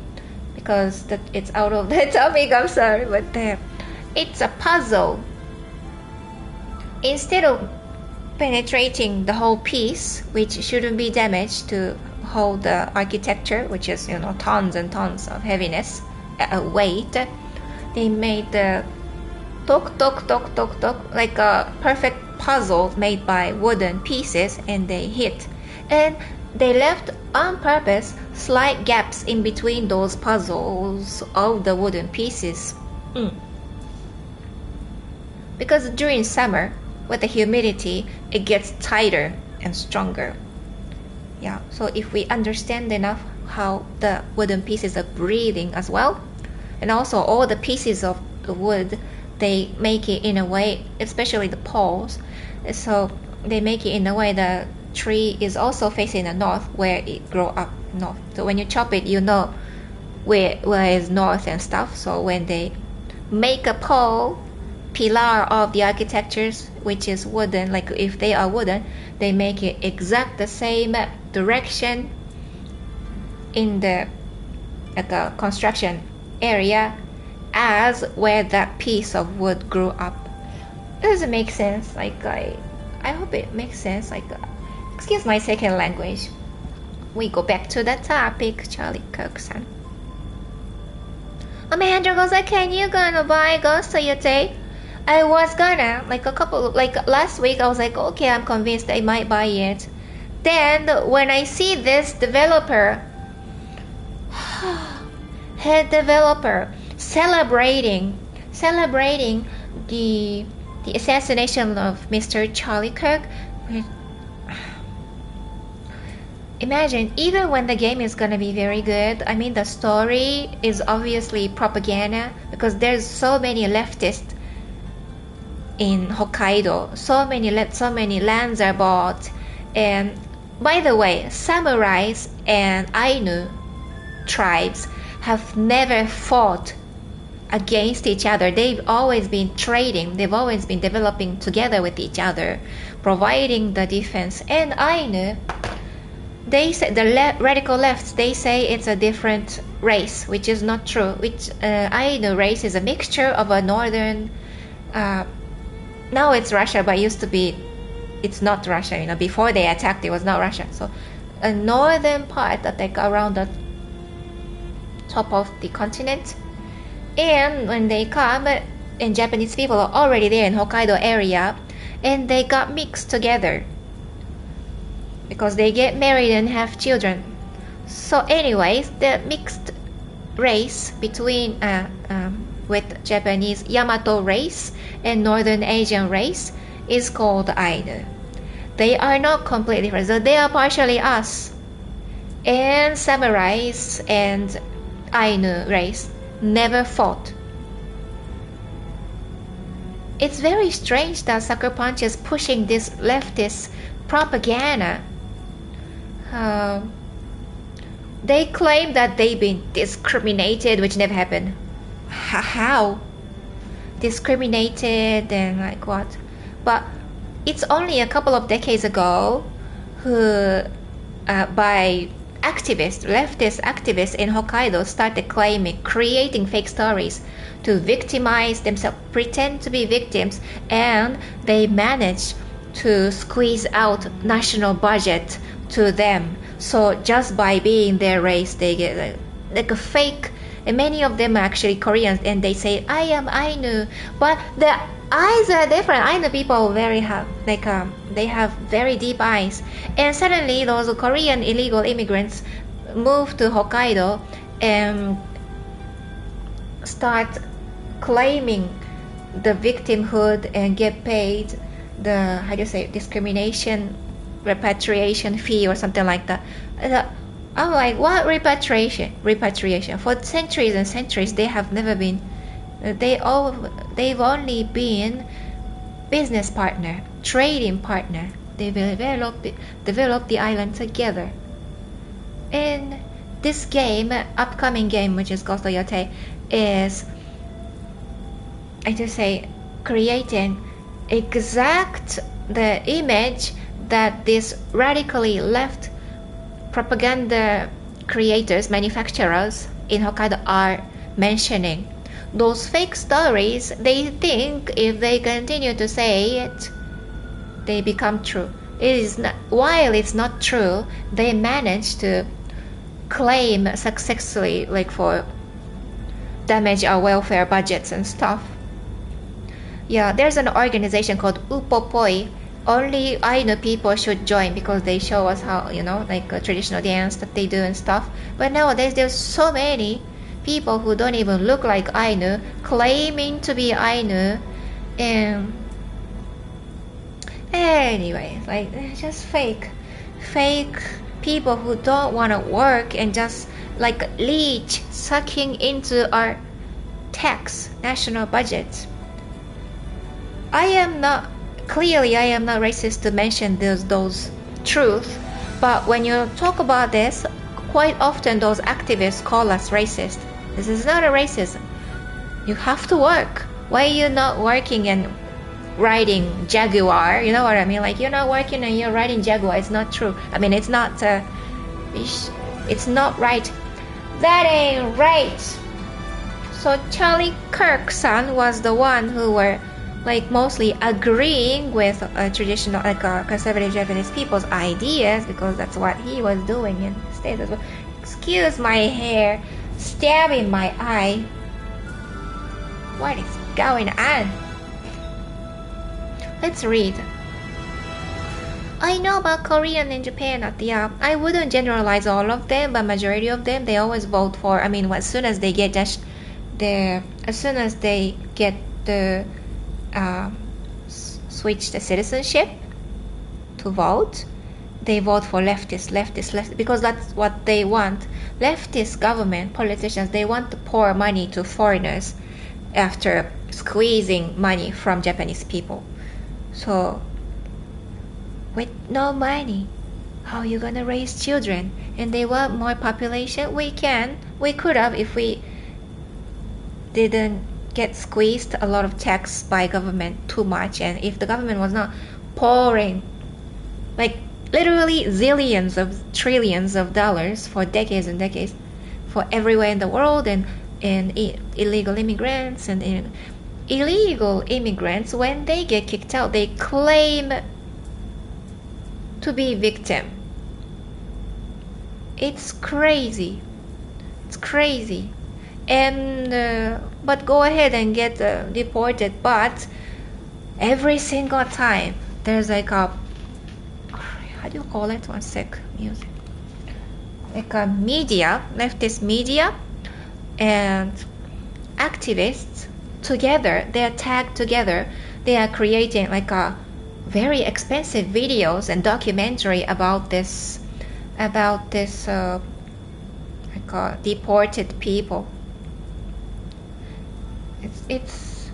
because it's out of the topic. I'm sorry, but it's a puzzle. Instead of penetrating the whole piece, which shouldn't be damaged to hold the architecture, which is, tons and tons of heaviness, weight, they made the tok, like a perfect puzzle made by wooden pieces, and they hit. And they left on purpose slight gaps in between those puzzles of the wooden pieces. Because during summer, with the humidity, it gets tighter and stronger. Yeah, so if we understand enough how the wooden pieces are breathing as well, and also all the pieces of the wood, they make it in a way, especially the poles, so they make it in a way the tree is also facing the north, where it grow up north. So when you chop it, you know where is north and stuff. So when they make a pole, pillar of the architectures, which is wooden, like if they are wooden, they make it exact the same direction in the construction area as where that piece of wood grew up. Does it make sense? I hope it makes sense. Excuse my second language. We go back to the topic, Charlie Kirk-san. Amanda goes, can you gonna buy Ghost of Yotei? I was gonna, last week I was like, okay, I'm convinced I might buy it. Then when I see this developer, head developer, celebrating the assassination of Mr. Charlie Kirk, imagine, even when the game is gonna be very good, the story is obviously propaganda because there's so many leftists in Hokkaido. So many lands are bought. And by the way, samurais and Ainu tribes have never fought against each other. They've always been trading. They've always been developing together with each other, providing the defense. And Ainu, they say, the radical left, they say it's a different race, which is not true. Ainu race is a mixture of a northern, now it's Russia, but used to be, it's not Russia. Before they attacked, it was not Russia. So a northern part that around the top of the continent. And when they come, and Japanese people are already there in Hokkaido area, and they got mixed together because they get married and have children. So anyways, the mixed race between with Japanese Yamato race and Northern Asian race is called Ainu. They are not completely different, so they are partially us. And samurais and Ainu race never fought. It's very strange that Sucker Punch is pushing this leftist propaganda. They claim that they've been discriminated, which never happened. How? Discriminated and what? But it's only a couple of decades ago who, by leftist activists in Hokkaido started creating fake stories to victimize themselves, pretend to be victims, and they managed to squeeze out national budget to them. So just by being their race, they get like a fake. And many of them are actually Koreans, and they say, I am Ainu, but the eyes are different. Ainu people they have very deep eyes. And suddenly those Korean illegal immigrants moved to Hokkaido, and start claiming the victimhood and get paid the, how do you say, discrimination repatriation fee or something like that. I'm like, what repatriation? Repatriation. For centuries and centuries, they have never been. They've only been business partner, trading partner. They developed the island together. And this game, upcoming game, which is Ghost of Yotei, is, I just say, creating exact the image that these radically left propaganda creators, manufacturers in Hokkaido are mentioning. Those fake stories, they think if they continue to say it, they become true. It is not, while it's not true, they manage to claim successfully, like, for damage our welfare budgets and stuff. Yeah, there's an organization called Upopoi. Only Ainu people should join because they show us how, like a traditional dance that they do and stuff. But nowadays there's so many people who don't even look like Ainu claiming to be Ainu. And anyway, like, just fake people who don't want to work and just like leech sucking into our tax national budget. I am not racist to mention those truths, but when you talk about this, quite often those activists call us racist. This is not a racism. You have to work. Why are you not working and riding Jaguar? You know what I mean? Like, you're not working and you're riding Jaguar. It's not true. I mean, it's not right. That ain't right. So Charlie Kirk's son was the one who were like mostly agreeing with traditional, like conservative Japanese people's ideas, because that's what he was doing in the States as well. Excuse my hair stabbing my eye. What is going on? Let's read. I know about Korean and Japan. I wouldn't generalize all of them, but majority of them, they always vote for. I mean, as soon as they get the switch the citizenship to vote, they vote for leftist, because that's what they want. Leftist government, politicians, they want to pour money to foreigners after squeezing money from Japanese people. So with no money, how are you gonna raise children? And they want more population. We could have, if we didn't get squeezed a lot of tax by government too much, and if the government was not pouring like literally zillions of trillions of dollars for decades and decades for everywhere in the world, and illegal immigrants, and illegal immigrants, when they get kicked out, they claim to be victim. It's crazy. And but go ahead and get deported. But every single time there's like a, how do you call it? One sec, music. Like a media, leftist media, and activists together. They are tagged together. They are creating like a very expensive videos and documentary about this like deported people. It's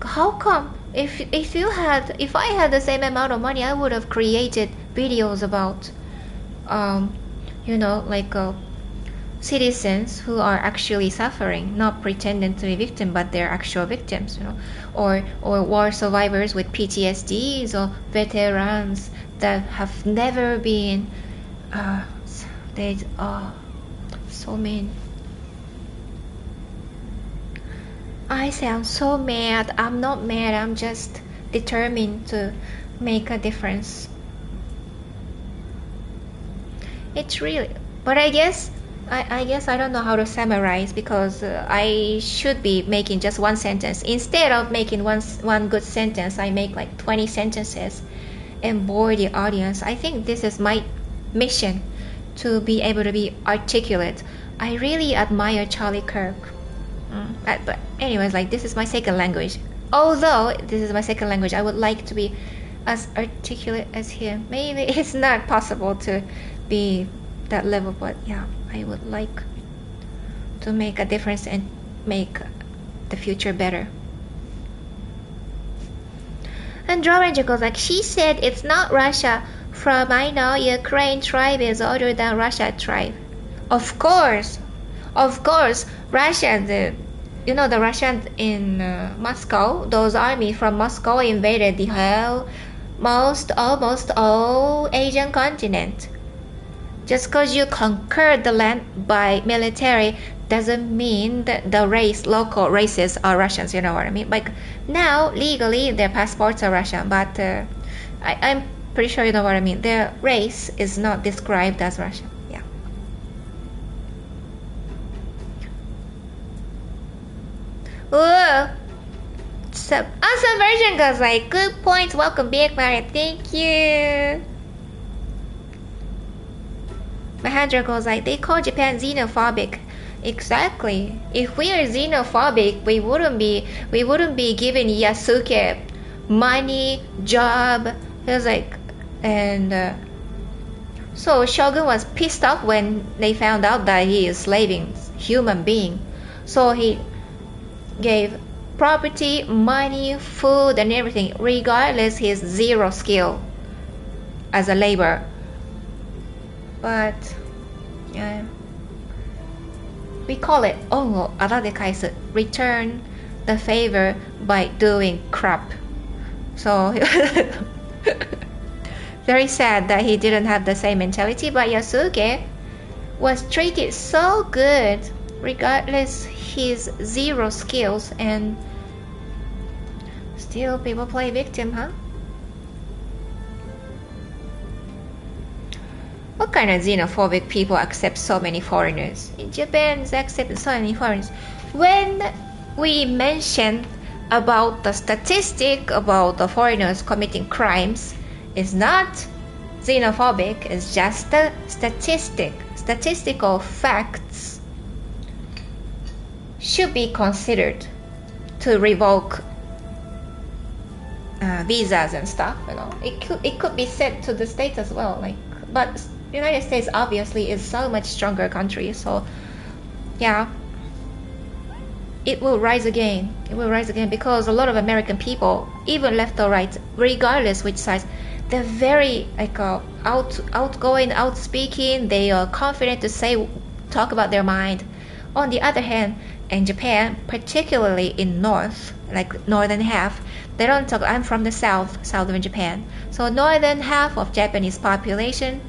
how come if I had the same amount of money, I would have created videos about citizens who are actually suffering, not pretending to be victim, but they're actual victims, or war survivors with PTSDs, or veterans that have never been so mean. I sound so mad. I'm not mad, I'm just determined to make a difference. It's really, but I guess I don't know how to summarize, because I should be making just one sentence. Instead of making one good sentence, I make like 20 sentences and bore the audience. I think this is my mission, to be able to be articulate. I really admire Charlie Kirk. But anyways, like this is my second language. Although this is my second language, I would like to be as articulate as him. Maybe it's not possible to be that level, but yeah, I would like to make a difference and make the future better. And Draw Ranger goes like, she said it's not Russia. From I know, Ukraine tribe is older than Russia tribe. Of course, Russia, the Russians in Moscow, those army from Moscow invaded the whole, almost all Asian continent. Just because you conquered the land by military doesn't mean that the local races are Russians, you know what I mean? Like now, legally, their passports are Russian, but I'm pretty sure you know what I mean. Their race is not described as Russian. Yeah. Whoa! Awesome version goes like, good points, welcome back, Mario. Thank you. Mahendra goes like, they call Japan xenophobic. Exactly. If we are xenophobic, we wouldn't be giving Yasuke money, job. He was like, and so Shogun was pissed off when they found out that he is slaving human being. So he gave property, money, food, and everything, regardless his zero skill as a labor. But yeah, we call it aradekaisu, return the favor by doing crap. So very sad that he didn't have the same mentality, but Yasuke was treated so good regardless his zero skills, and still people play victim, huh? What kind of xenophobic people accept so many foreigners? In Japan, they accept so many foreigners. When we mention about the statistic about the foreigners committing crimes, it's not xenophobic, it's just a statistical facts should be considered to revoke visas and stuff, you know. It could be said to the states as well, like, but United States obviously is so much stronger country, so yeah, it will rise again. It will rise again because a lot of American people, even left or right, regardless which side, they're very like outgoing, outspeaking. They are confident to talk about their mind. On the other hand, in Japan, particularly in northern half, they don't talk. I'm from the southern Japan, so northern half of Japanese population,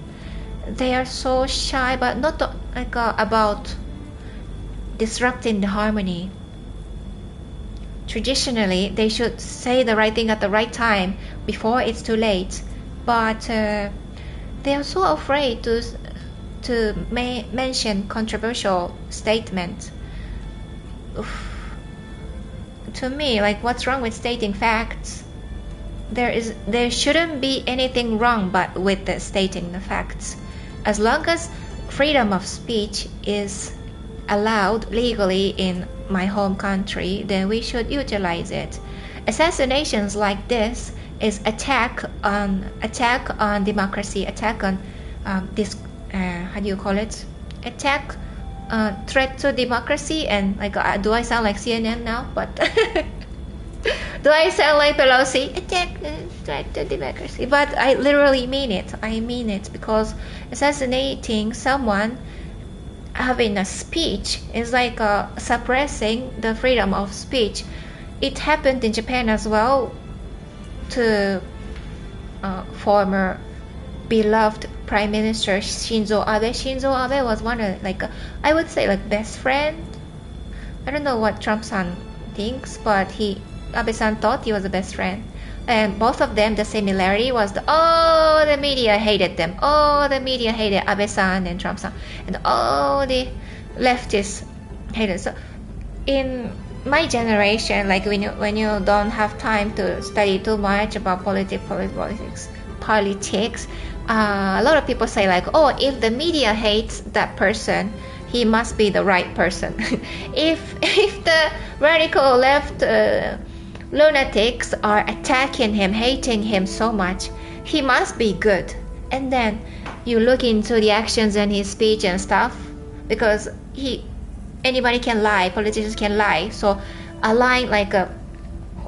they are so shy, but not about disrupting the harmony. Traditionally, they should say the right thing at the right time before it's too late, but they are so afraid to mention controversial statements. To me, like, what's wrong with stating facts? There shouldn't be anything wrong but with stating the facts. As long as freedom of speech is allowed legally in my home country, then we should utilize it. Assassinations like this is attack on democracy, attack on how do you call it? Attack, threat to democracy, and like, do I sound like CNN now? But do I sound like Pelosi? Attack, threat to democracy. But I literally mean it. I mean it, because assassinating someone, having a speech, is like suppressing the freedom of speech. It happened in Japan as well to former beloved Prime Minister Shinzo Abe. Shinzo Abe was one of, I would say, best friend. I don't know what Trump-san thinks, but Abe-san thought he was the best friend. And both of them, the similarity was the media hated them. The media hated Abe-san and Trump-san. And all the leftists hated. So in my generation, when you don't have time to study too much about politics, a lot of people say if the media hates that person, he must be the right person. if the radical left lunatics are attacking him, hating him so much, he must be good. And then you look into the actions and his speech and stuff, because anybody can lie, politicians can lie. So a line like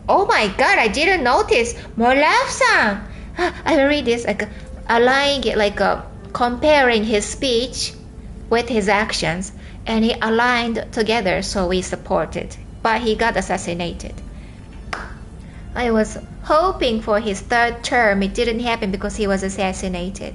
oh my god, I didn't notice, Molaf-san. I will read this, like a line like comparing his speech with his actions, and he aligned together, so we supported, but he got assassinated. I was hoping for his third term. It didn't happen because he was assassinated.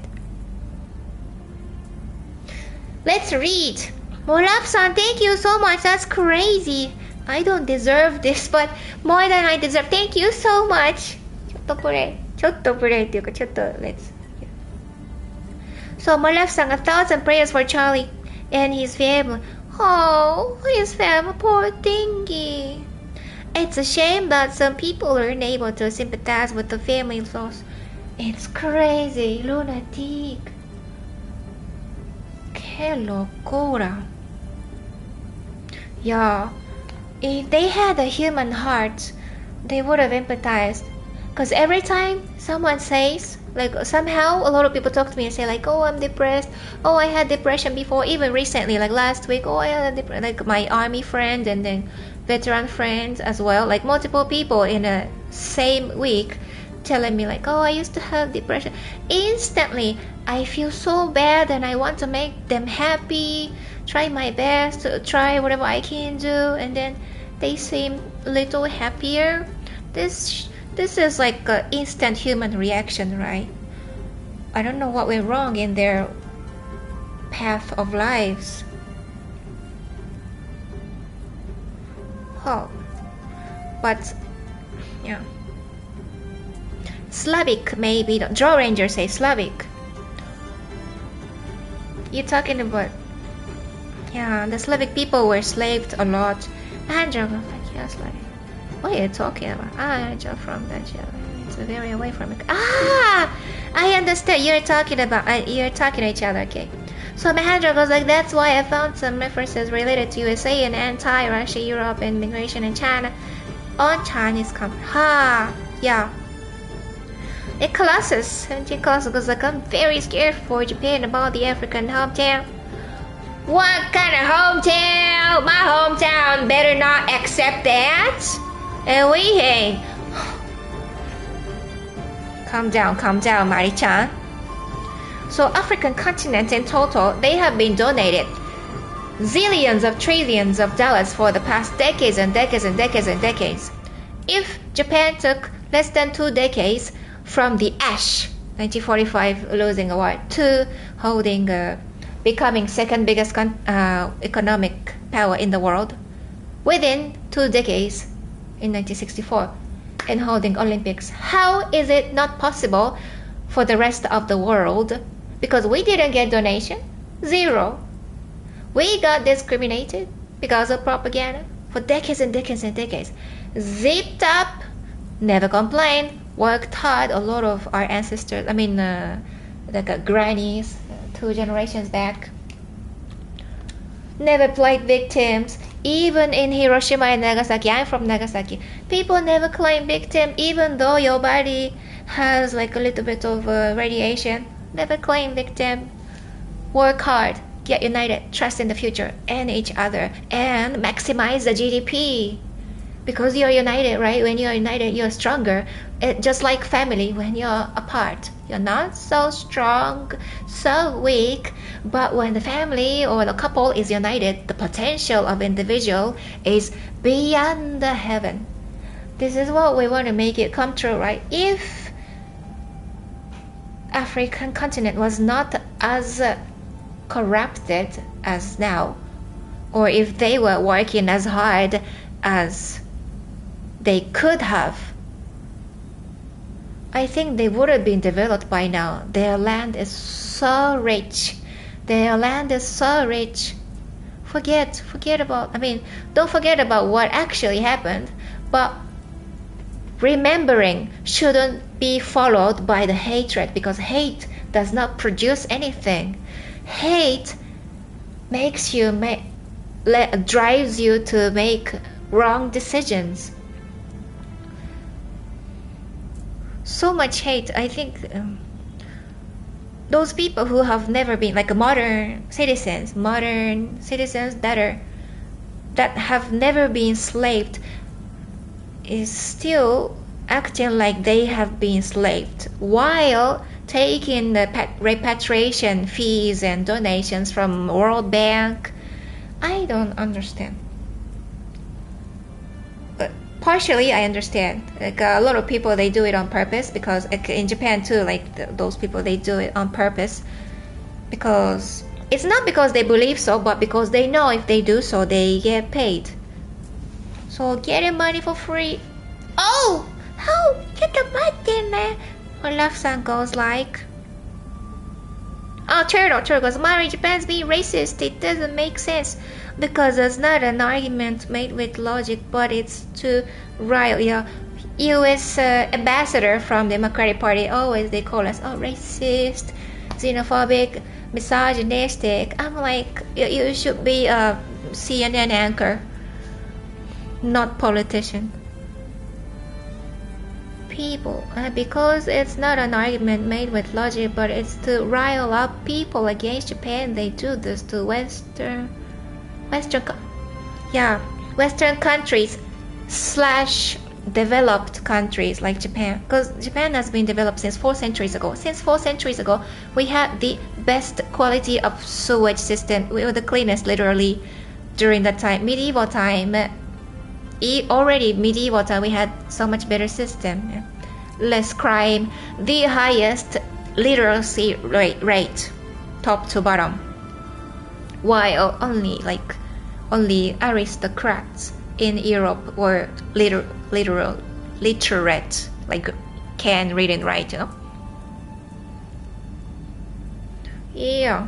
Let's read. Molaf-san, thank you so much. That's crazy. I don't deserve this, but more than I deserve. Thank you so much. ちょっとプレイっていうか、ちょっと let's. So Molaf-san, thoughts and prayers for Charlie and his family. Oh, his family, poor thingy. It's a shame that some people are unable to sympathize with the family's loss. It's crazy, lunatic. Qué locura. Yeah, if they had a human heart, they would have empathized. Because every time someone says, like somehow a lot of people talk to me and say like, oh, I'm depressed. Oh, I had depression before, even recently, like last week. Oh, I had like my army friend and then veteran friends as well, like multiple people in a same week telling me like, oh, I used to have depression. Instantly I feel so bad and I want to make them happy, try my best to try whatever I can do, and then they seem a little happier. This is like an instant human reaction, right? I don't know what went wrong in their path of lives. Oh, but yeah, Slavic maybe. Draw Ranger say Slavic. You're talking about, yeah, the Slavic people were slaved a lot. Andrew, yes, Slavic. What are you talking about? I just from that. It's very away from it. Ah, I understand. You're talking to each other. Okay. So Mahendra goes like, that's why I found some references related to USA and anti-Russia, Europe, and migration in China on Chinese company. Ha, yeah. A Colossus, 17 Colossus goes like, I'm very scared for Japan about the African hometown. What kind of hometown? My hometown better not accept that. And we ain't. Calm down, Mari-chan. So African continent in total, they have been donated zillions of trillions of dollars for the past decades and decades and decades and decades. If Japan took less than 2 decades from the ash, 1945 losing a war, to holding, becoming second biggest economic power in the world, within 2 decades in 1964, and holding Olympics, how is it not possible for the rest of the world? Because we didn't get donation, 0. We got discriminated because of propaganda for decades and decades and decades. Zipped up, never complained, worked hard. A lot of our ancestors, like grannies, 2 generations back, never played victims. Even in Hiroshima and Nagasaki, I'm from Nagasaki, people never claim victim, even though your body has like a little bit of radiation. Never claim victim. Work hard, get united, trust in the future and each other, and maximize the GDP. Because you're united, right? When you're united, you're stronger. Just like family, when you're apart, you're not so strong, so weak. But when the family or the couple is united, the potential of individual is beyond the heaven. This is what we want to make it come true, right? If African continent was not as corrupted as now, or if they were working as hard as they could have, I think they would have been developed by now. Their land is so rich. Their land is so rich. Don't forget about what actually happened, but remembering shouldn't be followed by the hatred, because hate does not produce anything. Hate makes you drives you to make wrong decisions. So much hate. I think those people who have never been like modern citizens that have never been enslaved is still acting like they have been enslaved while taking the repatriation fees and donations from World Bank. I don't understand. But partially I understand. Like a lot of people, they do it on purpose, because like in Japan too, like those people, they do it on purpose, because it's not because they believe so, but because they know if they do so, they get paid. So getting money for free. Oh, how get the money? Or Love-san goes like, oh, Turtle goes, Mario, Japan's being racist. It doesn't make sense, because it's not an argument made with logic, but it's to rile. Yeah, U.S. ambassador from the Democratic Party, always they call us, oh, racist, xenophobic, misogynistic. I'm like, you should be a CNN anchor, not politician. People, because it's not an argument made with logic, but it's to rile up people against Japan. They do this to Western countries / developed countries like Japan, because Japan has been developed since 4 centuries ago. Since 4 centuries ago, we had the best quality of sewage system. We were the cleanest, literally, during that time, medieval time. Already medieval time, we had so much better system, less crime, the highest literacy rate, top to bottom, while only aristocrats in Europe were literate, like can read and write, Yeah,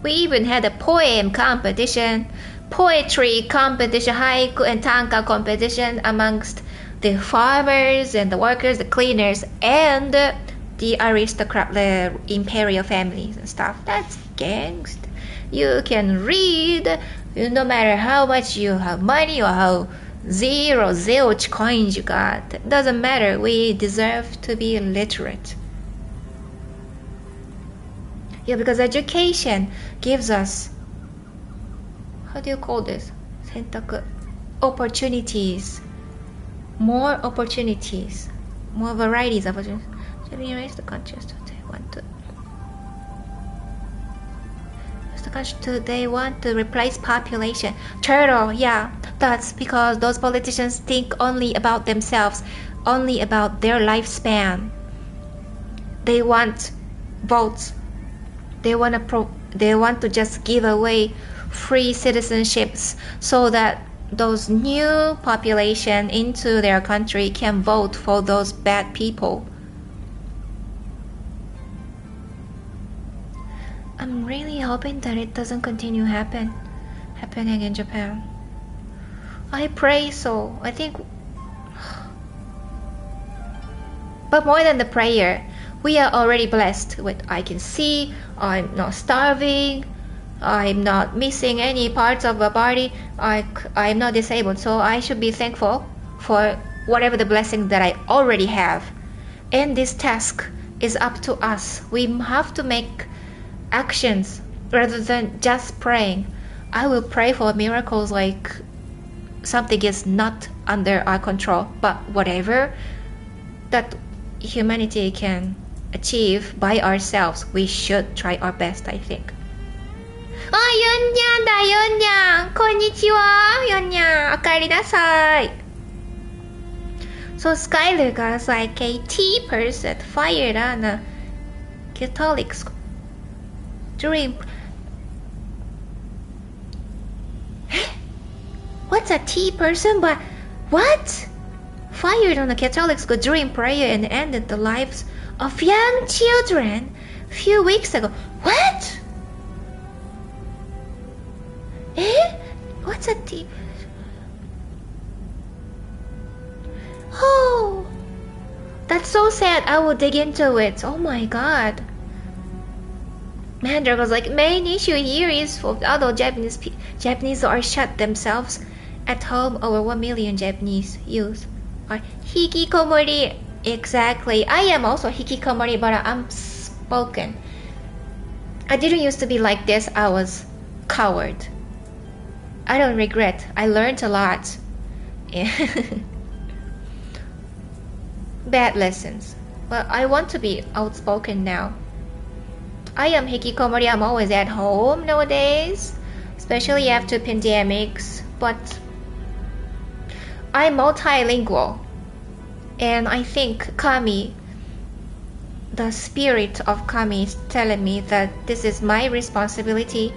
we even had a poem competition, poetry competition, haiku and tanka competition amongst the farmers and the workers, the cleaners, and the aristocrat, the imperial families and stuff. That's gangsta. You can read, no matter how much you have money or how zilch coins you got. It doesn't matter. We deserve to be literate. Yeah, because education gives us, how do you call this? Opportunities. More opportunities. More varieties of opportunities. Should we erase the country? They want to replace population. Turtle, yeah. That's because those politicians think only about themselves, only about their lifespan. They want votes. They want to just give away free citizenships so that those new population into their country can vote for those bad people. I'm really hoping that it doesn't continue happening in Japan. I pray so. I think, but more than the prayer, we are already blessed with, I can see, I'm not starving, I'm not missing any parts of my body, I'm not disabled, so I should be thankful for whatever the blessing that I already have. And this task is up to us. We have to make actions rather than just praying. I will pray for miracles like something is not under our control, but whatever that humanity can achieve by ourselves, we should try our best, I think. Oh, Yunya da, Yunya! Konnichiwa, Yunya! Okaeri nasai! So Skyler got like a tea person fired on a Catholic school during... What's a tea person? But what? Fired on a Catholic school during prayer and ended the lives of young children a few weeks ago. What? What's a tea? Oh, that's so sad. I will dig into it. Oh my god. Mandra was like, main issue here is for adult Japanese are shut themselves at home. Over 1 million Japanese youth are hikikomori. Exactly. I am also hikikomori, but I'm spoken. I didn't used to be like this. I was coward. I don't regret. I learned a lot. Bad lessons. Well, I want to be outspoken now. I am hikikomori. I'm always at home nowadays, especially after pandemics. But I'm multilingual, and I think Kami, the spirit of Kami, is telling me that this is my responsibility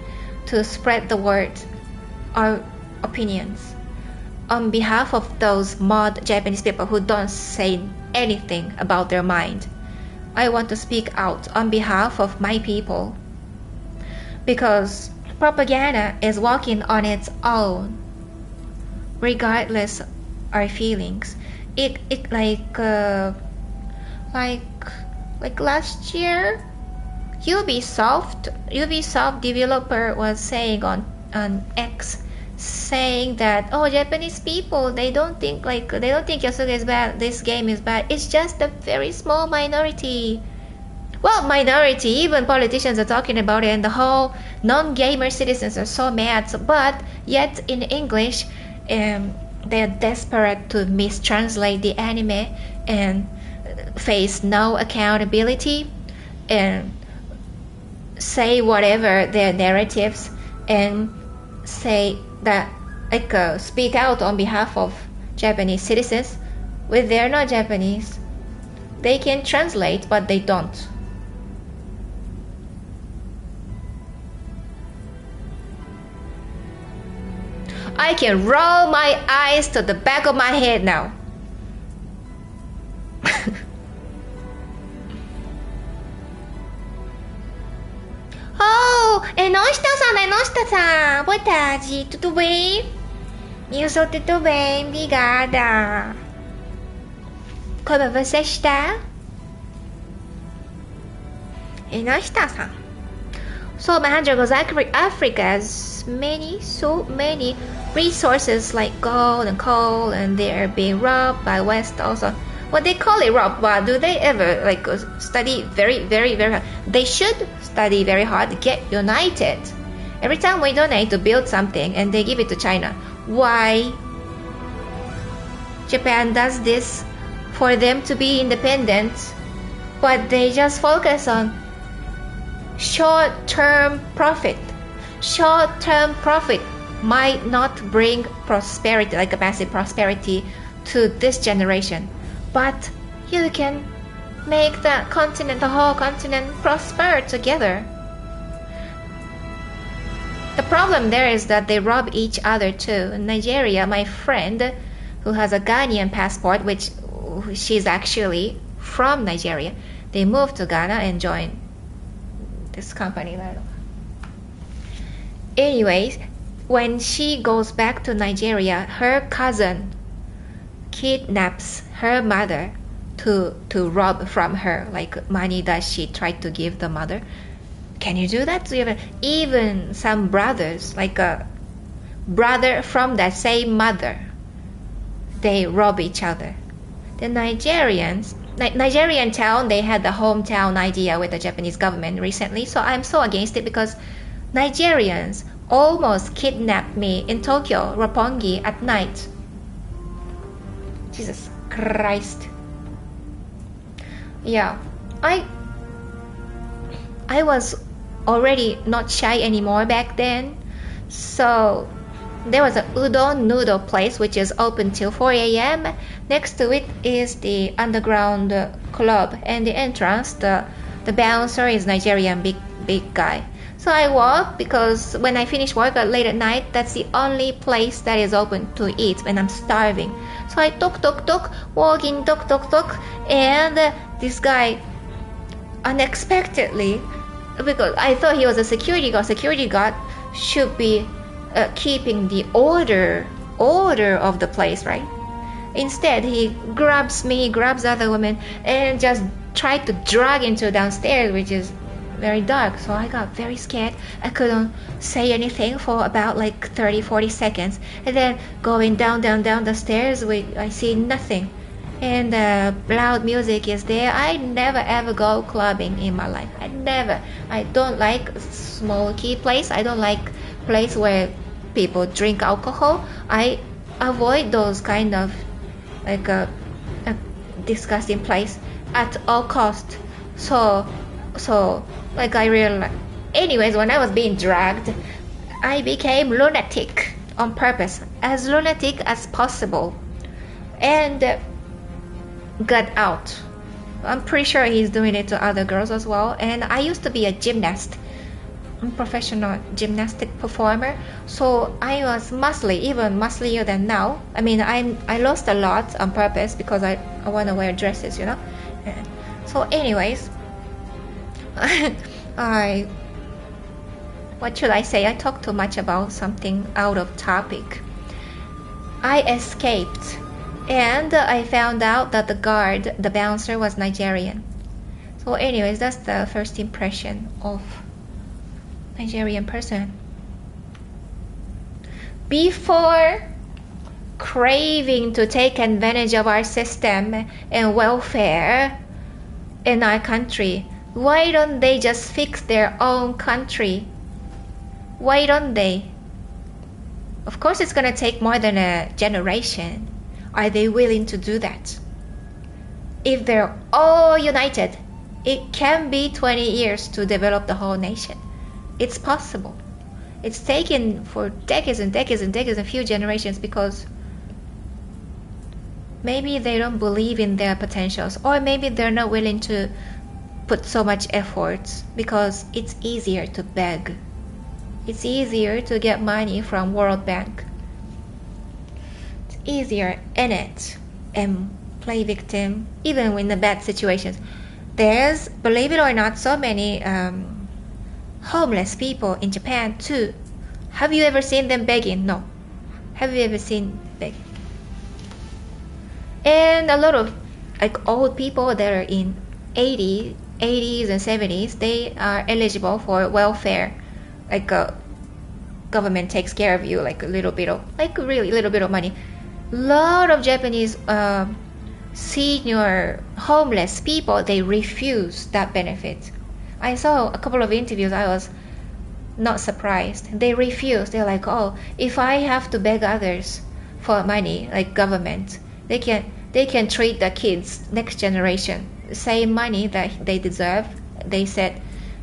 to spread the word, our opinions, on behalf of those mod Japanese people who don't say anything about their mind. I want to speak out on behalf of my people, because propaganda is walking on its own, regardless our feelings. It like last year, Ubisoft developer was saying on X, saying that, oh, Japanese people, they don't think Yasuga is bad, this game is bad. It's just a very small minority. Well, minority, even politicians are talking about it, and the whole non-gamer citizens are so mad. But yet in English, they're desperate to mistranslate the anime and face no accountability and say whatever their narratives and say that, speak out on behalf of Japanese citizens when they're not Japanese. They can translate, but they don't. I can roll my eyes to the back of my head now. Oh, Enoshita-san, boa tarde, tudo bem? Eu sou tudo bem, obrigada. Como você está? Enoshita-san. So Mahendra goes, Africa has so many resources like gold and coal, and they're being robbed by West also. Well, they call it robbed, but do they ever study very, very, very hard? They should study very hard, get united. Every time we donate to build something and they give it to China, why Japan does this for them to be independent, but they just focus on short-term profit. Short-term profit might not bring prosperity, like a massive prosperity to this generation, but you can make the whole continent prosper together. The problem there is that they rob each other too. In Nigeria, my friend who has a Ghanaian passport, which she's actually from Nigeria, they moved to Ghana and joined this company. Anyways, when she goes back to Nigeria, her cousin kidnaps her mother to rob from her, like money that she tried to give the mother. Can you do that? Even some brothers, like a brother from that same mother, they rob each other. The Nigerian town, they had the hometown idea with the Japanese government recently, so I'm so against it because Nigerians almost kidnapped me in Tokyo, Roppongi, at night. Jesus Christ. Yeah, I was already not shy anymore back then, so there was a udon noodle place which is open till 4 a.m. Next to it is the underground club, and the entrance, the bouncer is Nigerian big guy. So I walk because when I finish work late at night, that's the only place that is open to eat when I'm starving. So I talk, walk in, talk, and this guy unexpectedly, because I thought he was a security guard should be keeping the order of the place, right? Instead, he grabs me, grabs other women, and just tried to drag into downstairs, which is very dark, so I got very scared. I couldn't say anything for about like 30-40 seconds, and then going down the stairs, I see nothing, and loud music is there. I never ever go clubbing in my life. I don't like smoky place. I don't like place where people drink alcohol. I avoid those kind of like a disgusting place at all cost. So like I realized, anyways, when I was being dragged, I became lunatic on purpose, as lunatic as possible, and got out. I'm pretty sure he's doing it to other girls as well. And I used to be a gymnast. I'm a professional gymnastic performer, so I was muscly, even musclier than now. I mean, I lost a lot on purpose because I want to wear dresses, you know. So anyways, what should I say? I talked too much about something out of topic. I escaped, and I found out that the bouncer, was Nigerian. So anyways, that's the first impression of Nigerian person. Before craving to take advantage of our system and welfare in our country, why don't they just fix their own country? Why don't they? Of course, it's going to take more than a generation. Are they willing to do that? If they're all united, it can be 20 years to develop the whole nation. It's possible. It's taken for decades and decades and decades, a few generations, because maybe they don't believe in their potentials, or maybe they're not willing to put so much effort because it's easier to beg. It's easier to get money from World Bank. It's easier in it and play victim, even in the bad situations. There's, believe it or not, so many homeless people in Japan too. Have you ever seen them begging? No. Have you ever seen begging? And a lot of like old people that are in 80s and 70s, they are eligible for welfare. Like government takes care of you, like a little bit of, like really little bit of money. Lot of Japanese senior homeless people, they refuse that benefit. I saw a couple of interviews. I was not surprised. They refuse. They're like, oh, if I have to beg others for money, like government, they can treat the kids, next generation, the same money that they deserve. They said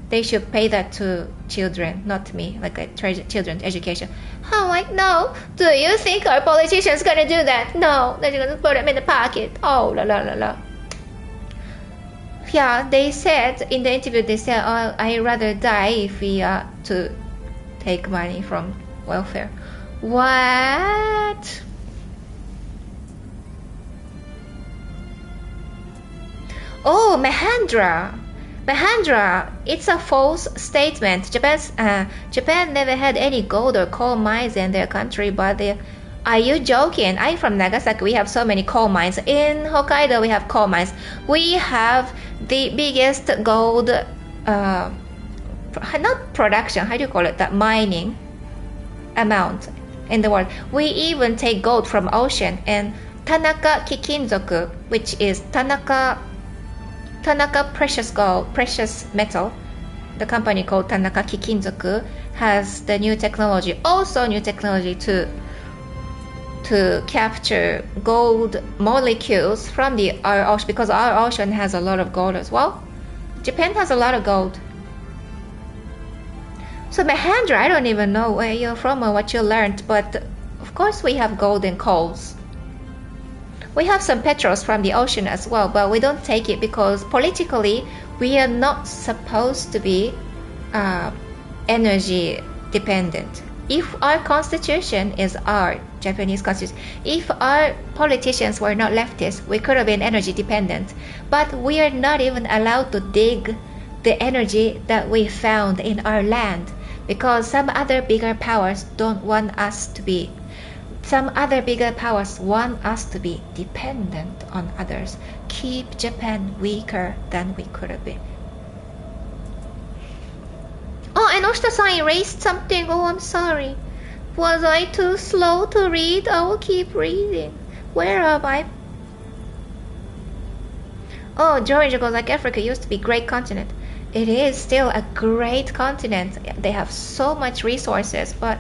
they should pay that to children, not to me, like children's education. I'm like, no. Do you think our politicians gonna do that? No, they're gonna put them in the pocket. Oh, la la la la. Yeah, they said in the interview, they said, oh, I'd rather die if we are to take money from welfare. What? Oh, Mahendra, it's a false statement. Japan never had any gold or coal mines in their country, but are you joking? I'm from Nagasaki. We have so many coal mines. In Hokkaido, we have coal mines. We have the biggest gold, not production, how do you call it, that mining amount in the world. We even take gold from ocean. And Tanaka Kikinzoku, which is Tanaka precious metal, the company called Tanaka Kikinzoku, has the new technology, to capture gold molecules from our ocean, because our ocean has a lot of gold as well. Japan has a lot of gold. So Mahendra, I don't even know where you're from or what you learned, but of course we have gold and coals. We have some petros from the ocean as well, but we don't take it because politically we are not supposed to be energy dependent. If our constitution is our Japanese constitution, if our politicians were not leftists, we could have been energy dependent. But we are not even allowed to dig the energy that we found in our land because some other bigger powers don't want us to be. Some other bigger powers want us to be dependent on others, keep Japan weaker than we could have been. Yoshida-san erased something. Oh, I'm sorry. Was I too slow to read? I will keep reading. Where am I? Oh, Georgia goes like Africa used to be a great continent. It is still a great continent. They have so much resources, but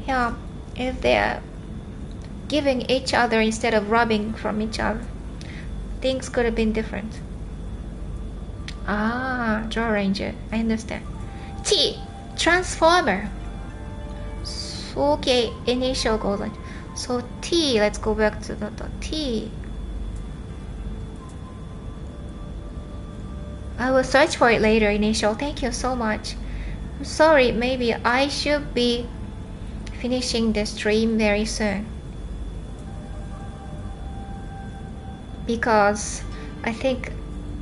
yeah, if they're giving each other instead of robbing from each other, things could have been different. Ah, Draw Ranger, I understand. T, Transformer. So, okay, initial goes like, so T, let's go back to the T. I will search for it later, initial. Thank you so much. I'm sorry, maybe I should be finishing the stream very soon. Because I think...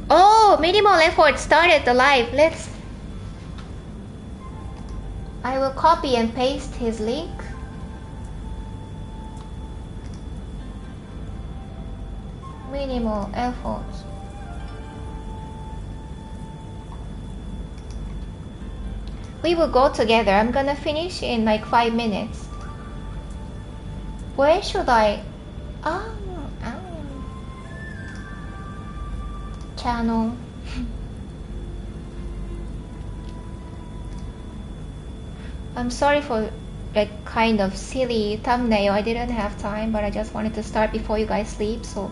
Oh, minimal effort started the live. Let's... I will copy and paste his link. Minimal effort. We will go together. I'm gonna finish in like 5 minutes. Where should I? Channel. I'm sorry for like kind of silly thumbnail. I didn't have time, but I just wanted to start before you guys sleep. So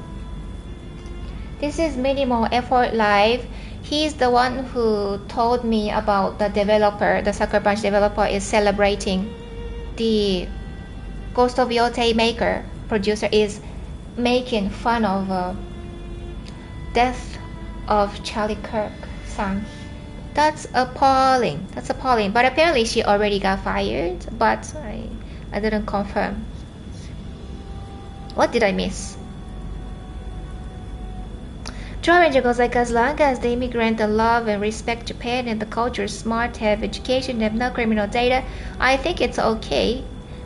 this is Minimal Effort Live. He's the one who told me about the developer, the Sucker Punch developer is celebrating the Ghost of Yotei maker. Producer is making fun of death of Charlie Kirk son. That's appalling. That's appalling. But apparently she already got fired, but I didn't confirm. What did I miss? Ranger goes like, as long as the immigrant love and respect Japan and the culture, smart, have education, have no criminal data, I think it's okay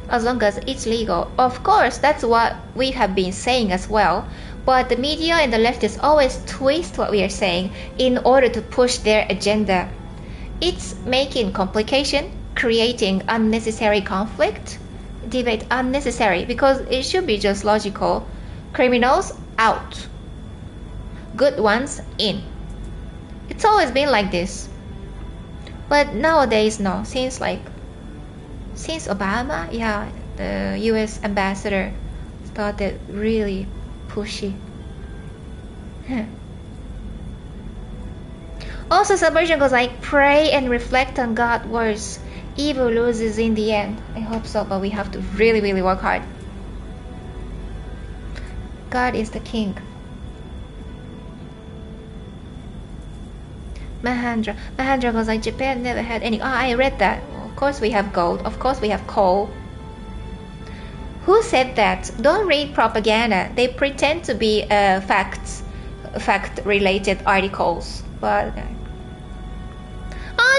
as long as it's legal. Of course, that's what we have been saying as well. But the media and the leftists always twist what we are saying in order to push their agenda. It's making complication, creating unnecessary conflict, debate unnecessary, because it should be just logical. Criminals out. Good ones in. It's always been like this. But nowadays, no. Since Obama, yeah, the US ambassador started really pushy. Also, Subversion goes like, pray and reflect on God's words. Evil loses in the end. I hope so, but we have to really, really work hard. God is the king. Mahendra goes like, Japan never had any. Oh, I read that. Of course we have gold. Of course we have coal. Who said that? Don't read propaganda. They pretend to be fact-related articles. But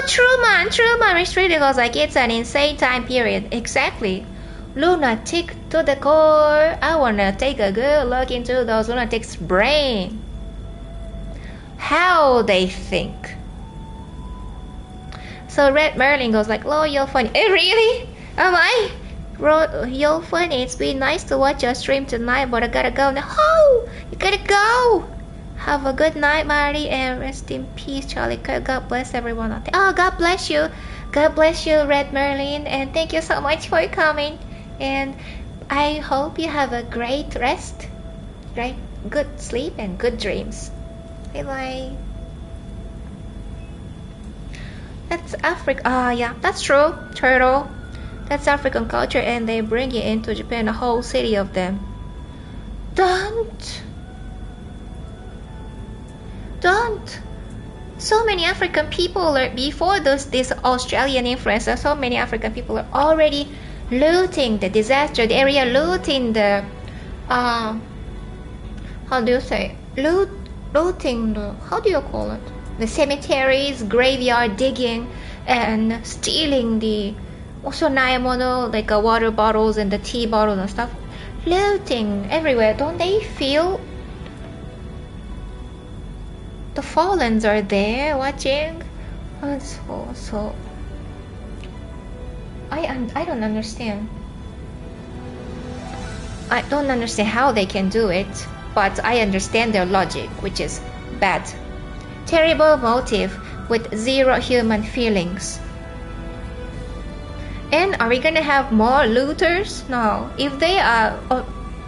Truman restricted goes like, it's an insane time period. Exactly. Lunatic to the core. I wanna take a good look into those lunatics' brain. How they think. So Red Merlin goes like, "Oh, you're funny." Really? Am I? You're funny. It's been nice to watch your stream tonight, but I gotta go now. Oh, you gotta go. Have a good night, Marty, and rest in peace, Charlie Kirk. God bless everyone out there. Oh, God bless you. God bless you, Red Merlin, and thank you so much for coming. And I hope you have a great rest, good sleep, and good dreams. Bye. That's Africa. Yeah, that's true. Turtle. That's African culture, and they bring it into Japan. A whole city of them. Don't. So many African people are before this Australian influencer. So many African people are already looting the disaster area, looting the how do you say looting the, how do you call it, the cemeteries, graveyard digging, and stealing the oshonaemono, like water bottles and the tea bottles and stuff, looting everywhere. Don't they feel the fallens are there watching? So I don't understand. I don't understand how they can do it, but I understand their logic, which is bad. Terrible motive with zero human feelings. And are we gonna have more looters? No. If they are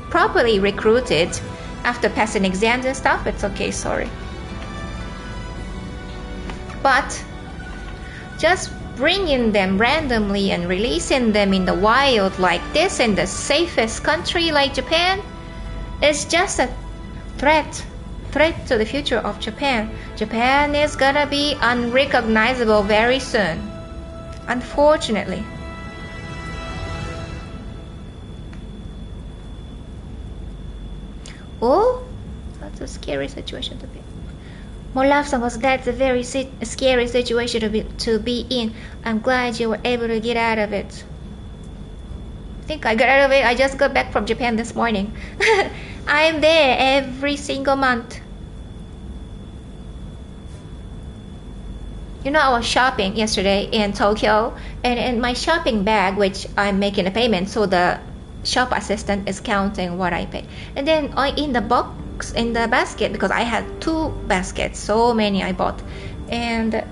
properly recruited after passing exams and stuff, it's okay, sorry. But just bringing them randomly and releasing them in the wild like this in the safest country like Japan is just a threat to the future of Japan. Japan is gonna be unrecognizable very soon, unfortunately. Oh, that's a scary situation to be. More love songs, that's a very scary situation to be in. I'm glad you were able to get out of it. I think I got out of it. I just got back from Japan this morning. I'm there every single month. You know, I was shopping yesterday in Tokyo, and in my shopping bag, which I'm making a payment, so the shop assistant is counting what I paid. And then in the box, in the basket, because I had 2 baskets, so many I bought, and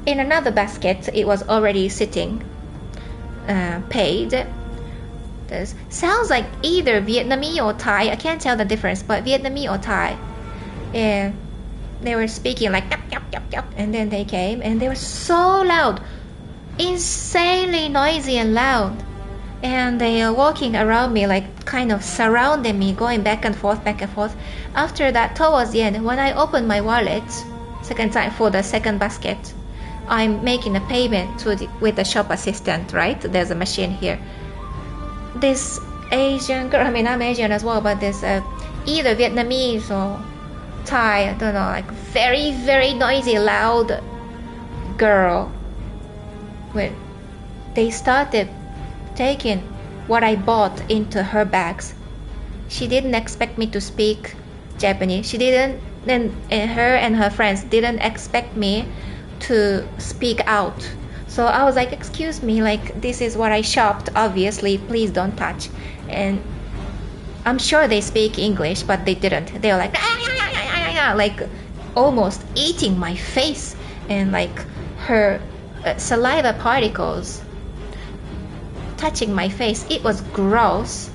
in another basket it was already sitting, paid. This sounds like either Vietnamese or Thai. I can't tell the difference, but Vietnamese or Thai. And they were speaking like yap, yap, yap, yap, and then they came and they were so loud, insanely noisy and loud. And they are walking around me, like kind of surrounding me, going back and forth, back and forth. After that, towards the end, when I opened my wallet, second time for the second basket, I'm making a payment with the shop assistant, right? There's a machine here. This Asian girl, I mean, I'm Asian as well, but this either Vietnamese or Thai, I don't know, like very, very noisy, loud girl. When they started taking what I bought into her bags. She didn't expect me to speak Japanese. She didn't, and her and her friends didn't expect me to speak out. So I was like, excuse me, like this is what I shopped, obviously, please don't touch. And I'm sure they speak English, but they didn't. They were like, like almost eating my face, and like her saliva particles touching my face. It was gross,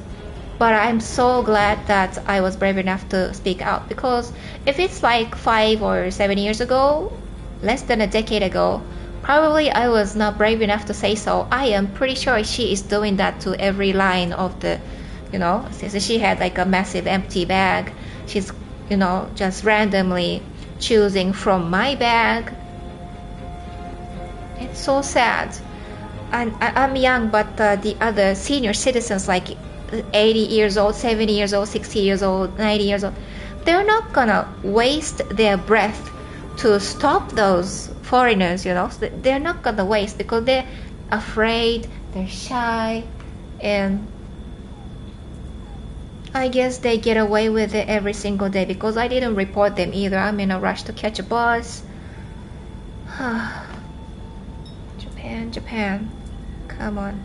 but I'm so glad that I was brave enough to speak out, because if it's like 5 or 7 years ago, less than a decade ago, probably I was not brave enough to say so. I am pretty sure she is doing that to every line of the, you know, since she had like a massive empty bag, she's, you know, just randomly choosing from my bag. It's so sad. And I'm young, but the other senior citizens, like 80 years old, 70 years old, 60 years old, 90 years old, they're not gonna waste their breath to stop those foreigners, you know. They're not gonna waste because they're afraid, they're shy, and I guess they get away with it every single day because I didn't report them either. I'm in a rush to catch a bus. Japan. Come on.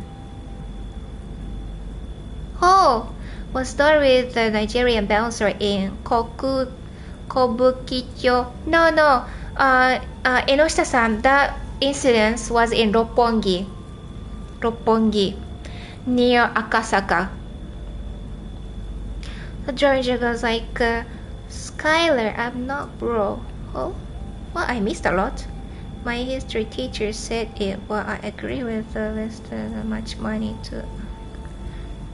Oh, what's the story with the Nigerian bouncer in Kobukicho? No. Enoshita-san, that incident was in Roppongi, near Akasaka. The Georgia goes like, Skylar, I'm not bro. Oh, well, I missed a lot. My history teacher said it. Well, I agree with the West. Much money to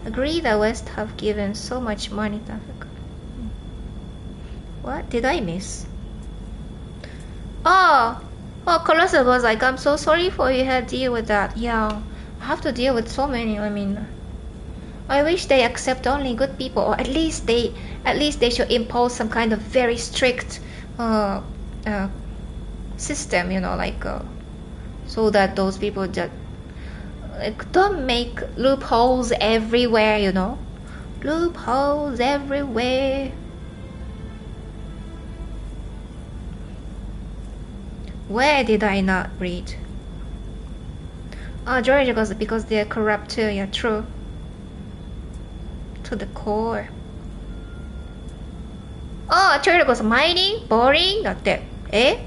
agree. The West have given so much money to Africa. What did I miss? Oh, Colossal was like, I'm so sorry for you had to deal with that. Yeah, I have to deal with so many. I mean, I wish they accept only good people, or at least they should impose some kind of very strict system, you know, like so that those people just like don't make loopholes everywhere, you know, loopholes everywhere. Where did I not read? Oh, Georgia goes because they're corrupt too. Yeah, true. To the core. Oh, Georgia goes mining, boring, not that. Eh?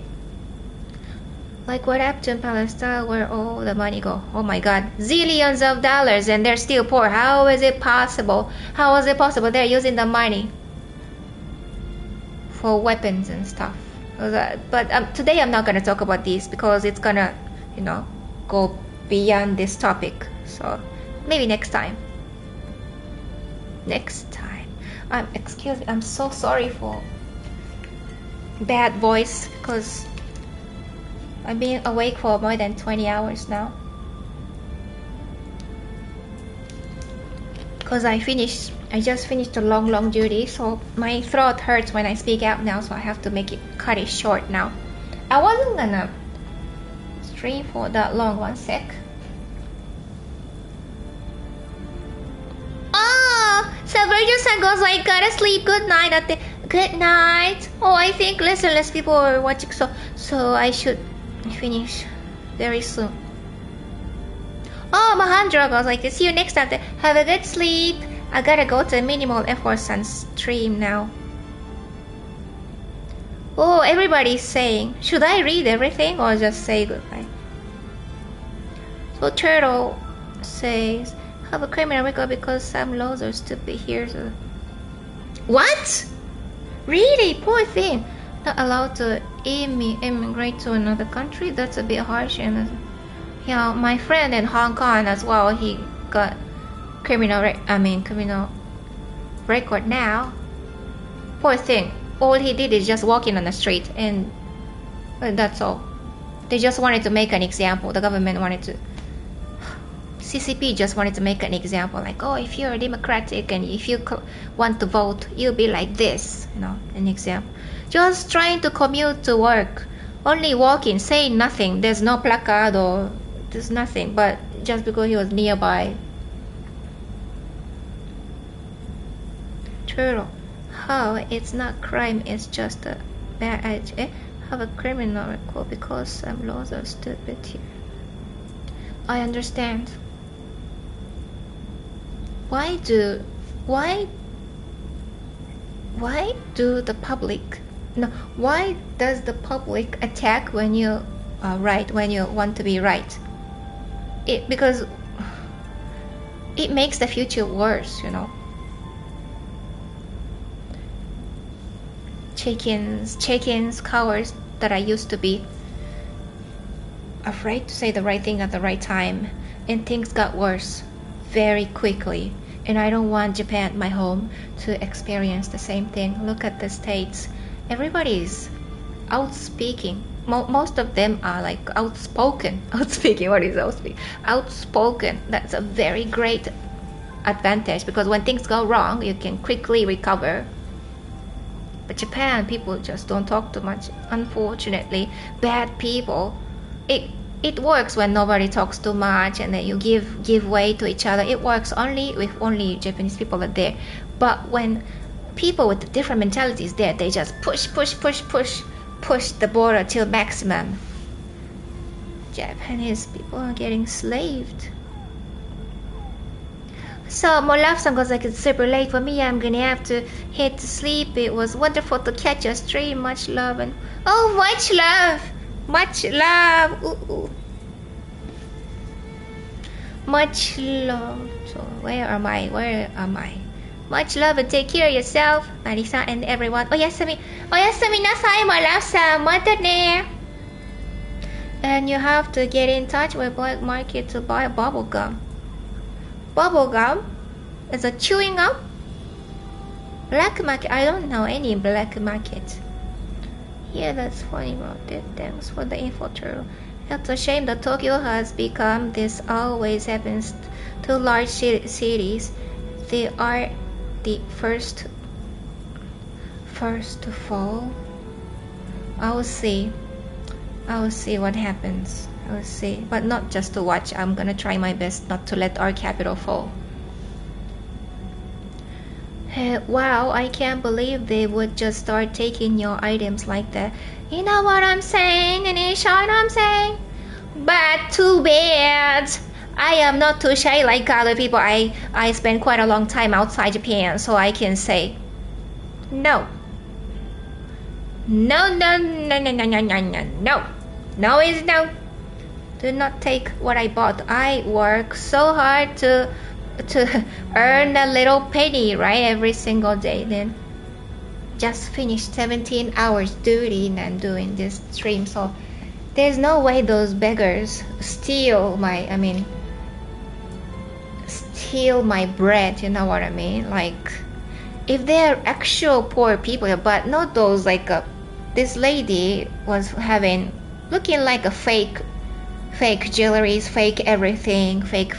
Like what happened in Palestine where all the money go? Oh my god, zillions of dollars and they're still poor. How is it possible? How is it possible? They're using the money for weapons and stuff. But today I'm not gonna talk about this because it's gonna, go beyond this topic. So maybe next time. Next time. Excuse me. I'm so sorry for bad voice because I've been awake for more than 20 hours now. Because I just finished a long duty, so my throat hurts when I speak out now, so I have to cut it short now. I wasn't gonna stream for that long. One sec. Oh, so Virgil goes like, gotta sleep, good night. Good night. Oh, I think less and less people are watching, so I should finish very soon. Oh, Mahandra goes like, see you next time. Have a good sleep. I gotta go to minimal efforts and stream now. Oh, everybody's saying, should I read everything or just say goodbye? So Turtle says, have a criminal record because some laws are stupid here. So. What? Really? Poor thing. Not allowed to immigrate to another country? That's a bit harsh. And my friend in Hong Kong as well, he got criminal record now. Poor thing. All he did is just walking on the street and that's all. They just wanted to make an example. The government wanted to. CCP just wanted to make an example, like, oh, if you're democratic and if you want to vote, you'll be like this, an example. Just trying to commute to work, only walking, saying nothing. There's no placard or there's nothing, but just because he was nearby. True. How it's not crime, it's just a bad idea. Have a criminal record because some laws are stupid here. I understand. Why do the public? No, why does the public attack when you are right, when you want to be right? Because it makes the future worse, Chickens, cowards that I used to be afraid to say the right thing at the right time, and things got worse very quickly. And I don't want Japan, my home, to experience the same thing. Look at the States. Everybody's outspeaking. Most of them are like outspoken. Outspeaking, what is outspeaking? Outspoken. That's a very great advantage because when things go wrong, you can quickly recover. But Japan, people just don't talk too much. Unfortunately, bad people. It works when nobody talks too much and then you give way to each other. It works only with only Japanese people are there. But when people with different mentalities there, they just push the border till maximum. Japanese people are getting slaved. So Molaf-san goes like, it's super late for me. I'm gonna have to head to sleep. It was wonderful to catch your stream. Much love and much love. Much love. Ooh. Much love. So where am I? Much love and take care of yourself, Marisa and everyone. Oyasumi nasai, Molaf-san. Mata ne. And you have to get in touch with black market to buy bubble gum. Bubble gum is a chewing gum. Black market. I don't know any black market. Yeah, that's funny about it. Thanks for the info, Turtle. It's a shame that Tokyo has become this. Always happens to large cities. They are the first to fall. I will see what happens. I will see, but not just to watch. I'm gonna try my best not to let our capital fall. Wow, I can't believe they would just start taking your items like that. You know what I'm saying, Anisha? What I'm saying? But too bad. I am not too shy like other people. I spend quite a long time outside Japan, so I can say no. No, no, no, no, no, no, no, no, no. No is no. Do not take what I bought. I work so hard to earn a little penny, right, every single day. Then just finished 17 hours duty and doing this stream. So there's no way those beggars steal my bread, you know what I mean? Like, if they're actual poor people, but not those like this lady was looking like a fake jewelries, fake everything, fake,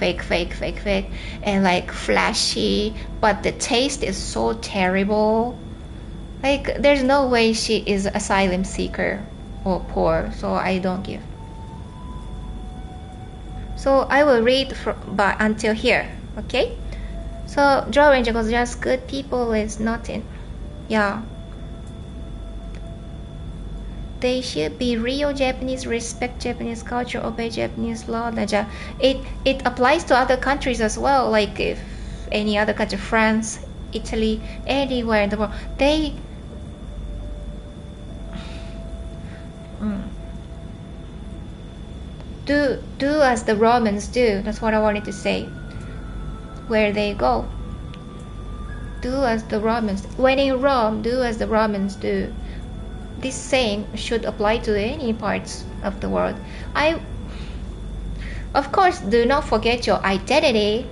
and like flashy, but the taste is so terrible. Like, there's no way she is asylum seeker or poor, so I don't give. So I will read until here, okay? So drawing goes just good people is nothing. Yeah. They should be real Japanese, respect Japanese culture, obey Japanese law. It applies to other countries as well. Like if any other country, France, Italy, anywhere in the world, they do as the Romans do. That's what I wanted to say. Where they go, do as the Romans. When in Rome, do as the Romans do. This saying should apply to any parts of the world. Of course, do not forget your identity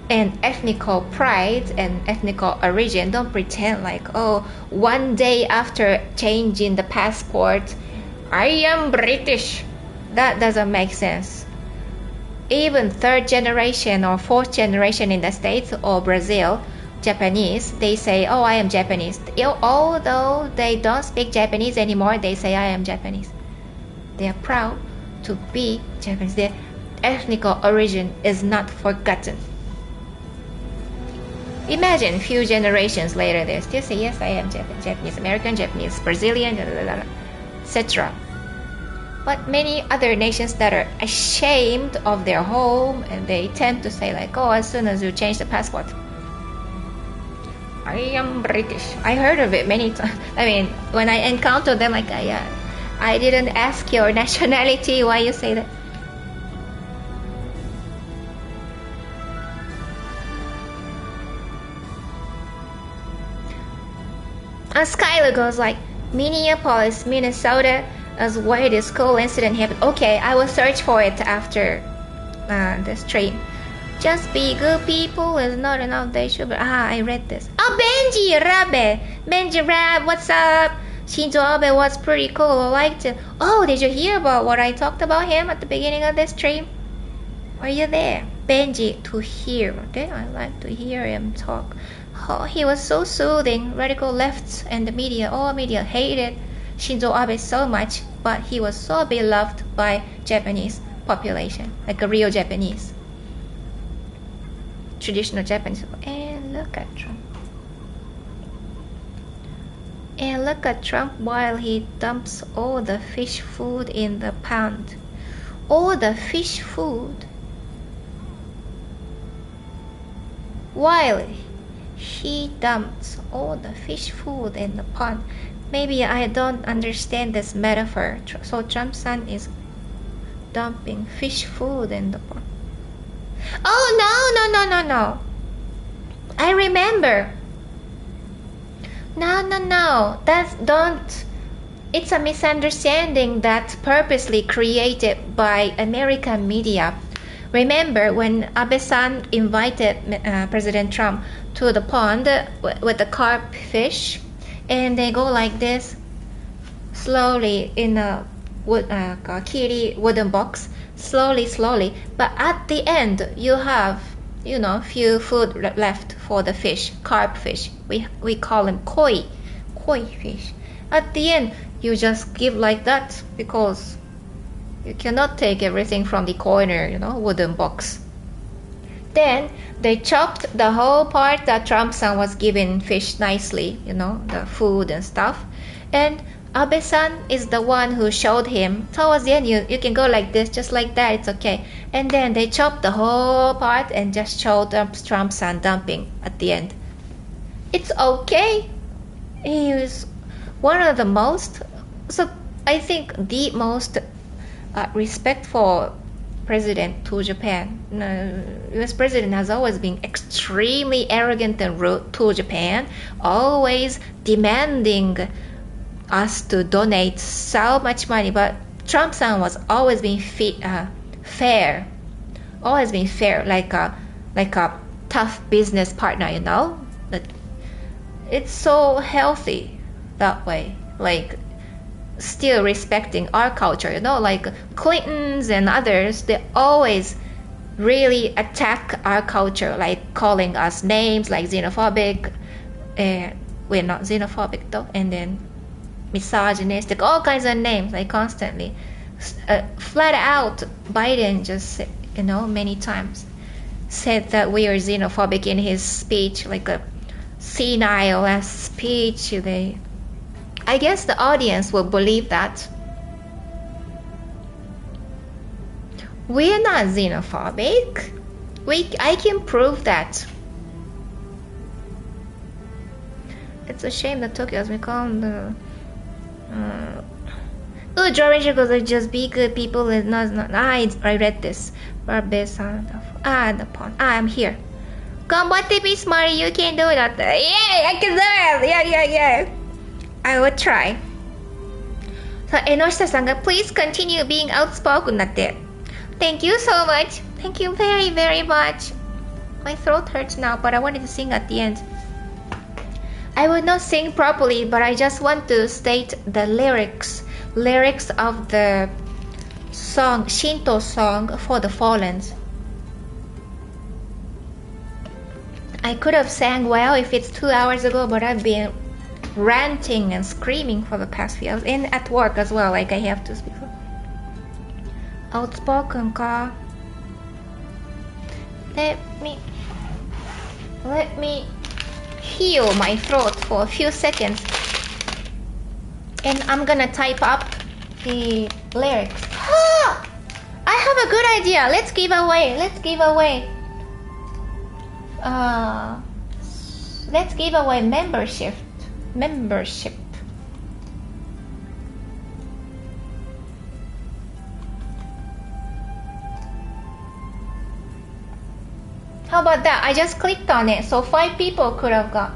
and ethnical pride and ethnical origin. Don't pretend like, oh, one day after changing the passport, I am British. That doesn't make sense. Even third generation or fourth generation in the States or Brazil, Japanese, they say, oh, I am Japanese. Although they don't speak Japanese anymore, they say, I am Japanese. They are proud to be Japanese. Their ethnical origin is not forgotten. Imagine a few generations later, they still say, yes, I am Japanese American, Japanese Brazilian, etc. But many other nations that are ashamed of their home, and they tend to say like, oh, as soon as you change the passport, I am British. I heard of it many times. I mean, when I encounter them, like, I didn't ask your nationality. Why you say that? Skylar goes like, Minneapolis, Minnesota, as where this school incident happened. Okay, I will search for it after the stream. Just be good people is not enough. They should be. I read this. Oh, Benji Rab, what's up? Shinto Abe was pretty cool. I liked it. Oh, did you hear about what I talked about him at the beginning of this stream? Are you there? Benji, to hear. Okay, I like to hear him talk. Oh, he was so soothing. Radical left and the media, all media hated Shinzo Abe so much, but he was so beloved by Japanese population, like a real Japanese. Traditional Japanese. And look at Trump. And look at Trump while he dumps all the fish food in the pond. All the fish food. While he dumps all the fish food in the pond. Maybe I don't understand this metaphor. So Trump's son is dumping fish food in the pond. Oh, no. I remember. No. It's a misunderstanding that's purposely created by American media. Remember when Abe-san invited President Trump to the pond with the carp fish, and they go like this, slowly in a kitty wooden box, slowly. But at the end, you have, few food left for the fish, carp fish. We call them koi fish. At the end, you just give like that because you cannot take everything from the corner, wooden box. Then they chopped the whole part that Trump-san was giving fish nicely, the food and stuff. And Abe-san is the one who showed him, towards the end, you can go like this, just like that, it's okay. And then they chopped the whole part and just showed Trump-san dumping at the end. It's okay. He was one of the most, so I think the most respectful president to Japan. US president has always been extremely arrogant and rude to Japan, always demanding us to donate so much money. But Trump-san was always been fair, always been fair, like a tough business partner, That it's so healthy that way, like still respecting our culture, like Clintons and others, they always really attack our culture, like calling us names like xenophobic, we're not xenophobic though, and then misogynistic, all kinds of names, like constantly. Flat out, Biden just, many times said that we are xenophobic in his speech, like a senile ass speech. I guess the audience will believe that. We're not xenophobic. I can prove that. It's a shame that Tokyo has become the drawing circles are just be good people. It's not. I read this. The pawn. I'm here. Gambatte, be smart. You can do that. Yay! I can do it. Yeah. I will try. So, Enoshita-sanが please continue being outspoken だって。Thank you so much. Thank you very, very much. My throat hurts now, but I wanted to sing at the end. I will not sing properly, but I just want to state the lyrics of the song, Shinto song for the fallen. I could have sang well if it's 2 hours ago, but I've been ranting and screaming for the past few hours, and at work as well, like I have to speak. Outspoken ka. Let me heal my throat for a few seconds, and I'm gonna type up the lyrics. I have a good idea. Let's give away membership. How about that? I just clicked on it, so 5 people could have got.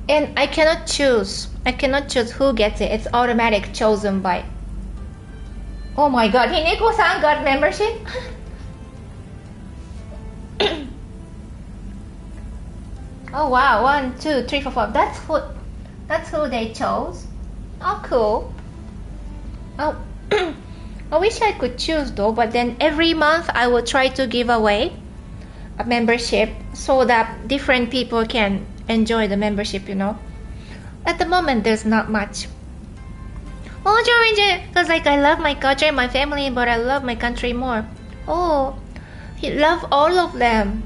And I cannot choose who gets it. It's automatic, chosen by. Oh my god, Hineko-san got membership? Oh wow, 1, 2, 3, 4, 5. That's who they chose. Oh cool. Oh I wish I could choose though, but then every month I will try to give away a membership so that different people can enjoy the membership, At the moment there's not much. Oh, Georgia, because I love my culture and my family, but I love my country more. Oh, you love all of them.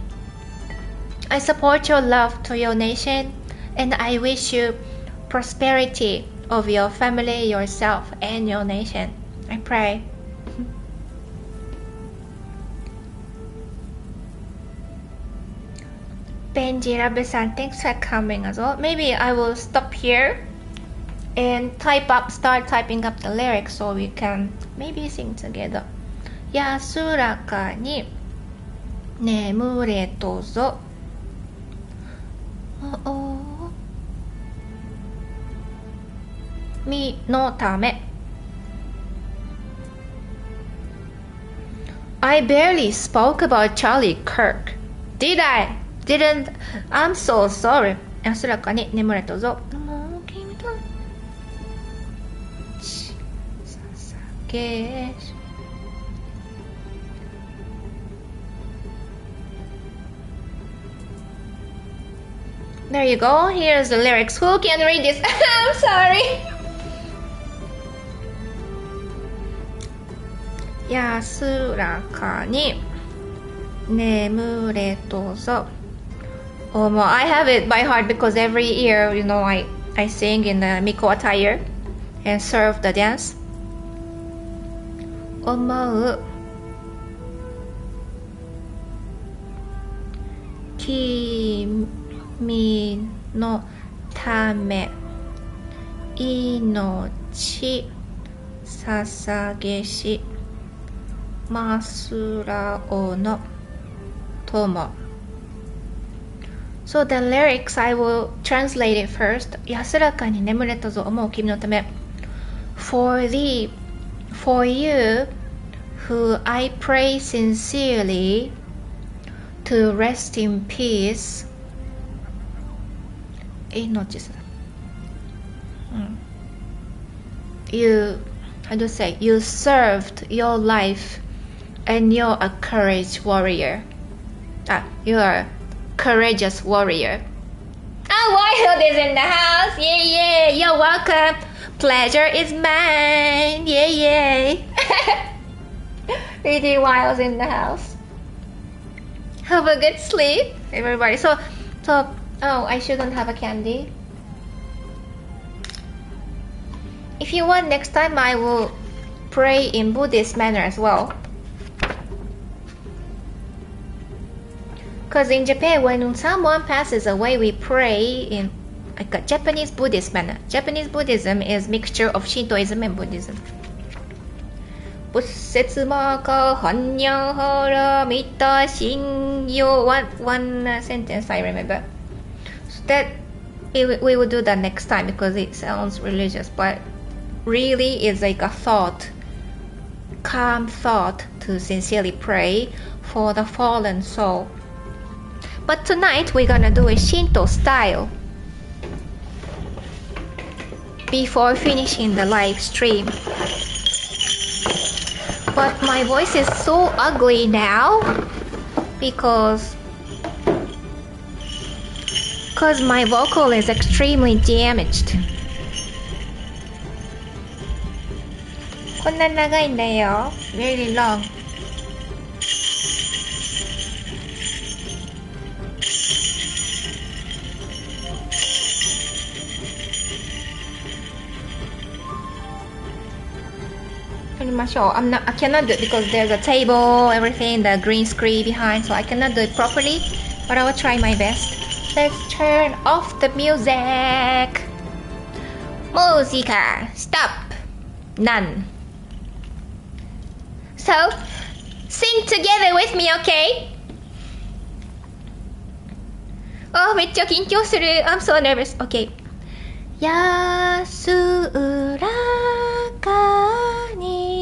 I support your love to your nation, and I wish you prosperity of your family, yourself, and your nation. I pray. Benji Rabe-san, thanks for coming as well. Maybe I will stop here and start typing up the lyrics so we can maybe sing together. 安らかに眠れとぞ。身のため。I barely spoke about Charlie Kirk. Did I? Didn't. I'm so sorry. 安らかに眠れとぞ。もう君と捧げ。There you go. Here's the lyrics. Who can read this? I'm sorry. 安らかに眠れとぞ。Oh, well, I have it by heart because every year, I sing in the Miko attire and serve the dance. 思う君のため命捧げしますらおの友 So the lyrics I will translate it first 安らかに眠れたぞ思う君のため For thee, for you who I pray sincerely to rest in peace 命さYou, how do you say, you served your life and you're a courage warrior. You're a courageous warrior. Wild is in the house. Yeah, you're welcome. Pleasure is mine. Yeah. Really Wild's in the house. Have a good sleep, everybody. So, I shouldn't have a candy. If you want, next time I will pray in Buddhist manner as well. Because in Japan, when someone passes away, we pray in like a Japanese Buddhist manner. Japanese Buddhism is mixture of Shintoism and Buddhism. 仏説魔か般若波羅蜜多心経 one sentence I remember. So that we will do that next time because it sounds religious, but really is like a thought, calm thought to sincerely pray for the fallen soul. But tonight we're gonna do a Shinto style before finishing the live stream. But my voice is so ugly now because my vocal is extremely damaged. こんな長いんだよ Really long. I cannot do it because there's a table, everything, the green screen behind, so I cannot do it properly, but I will try my best. Let's turn off the music. Musica, stop. None. So, sing together with me, okay? めっちゃ緊張する I'm so nervous. Okay. 安らかに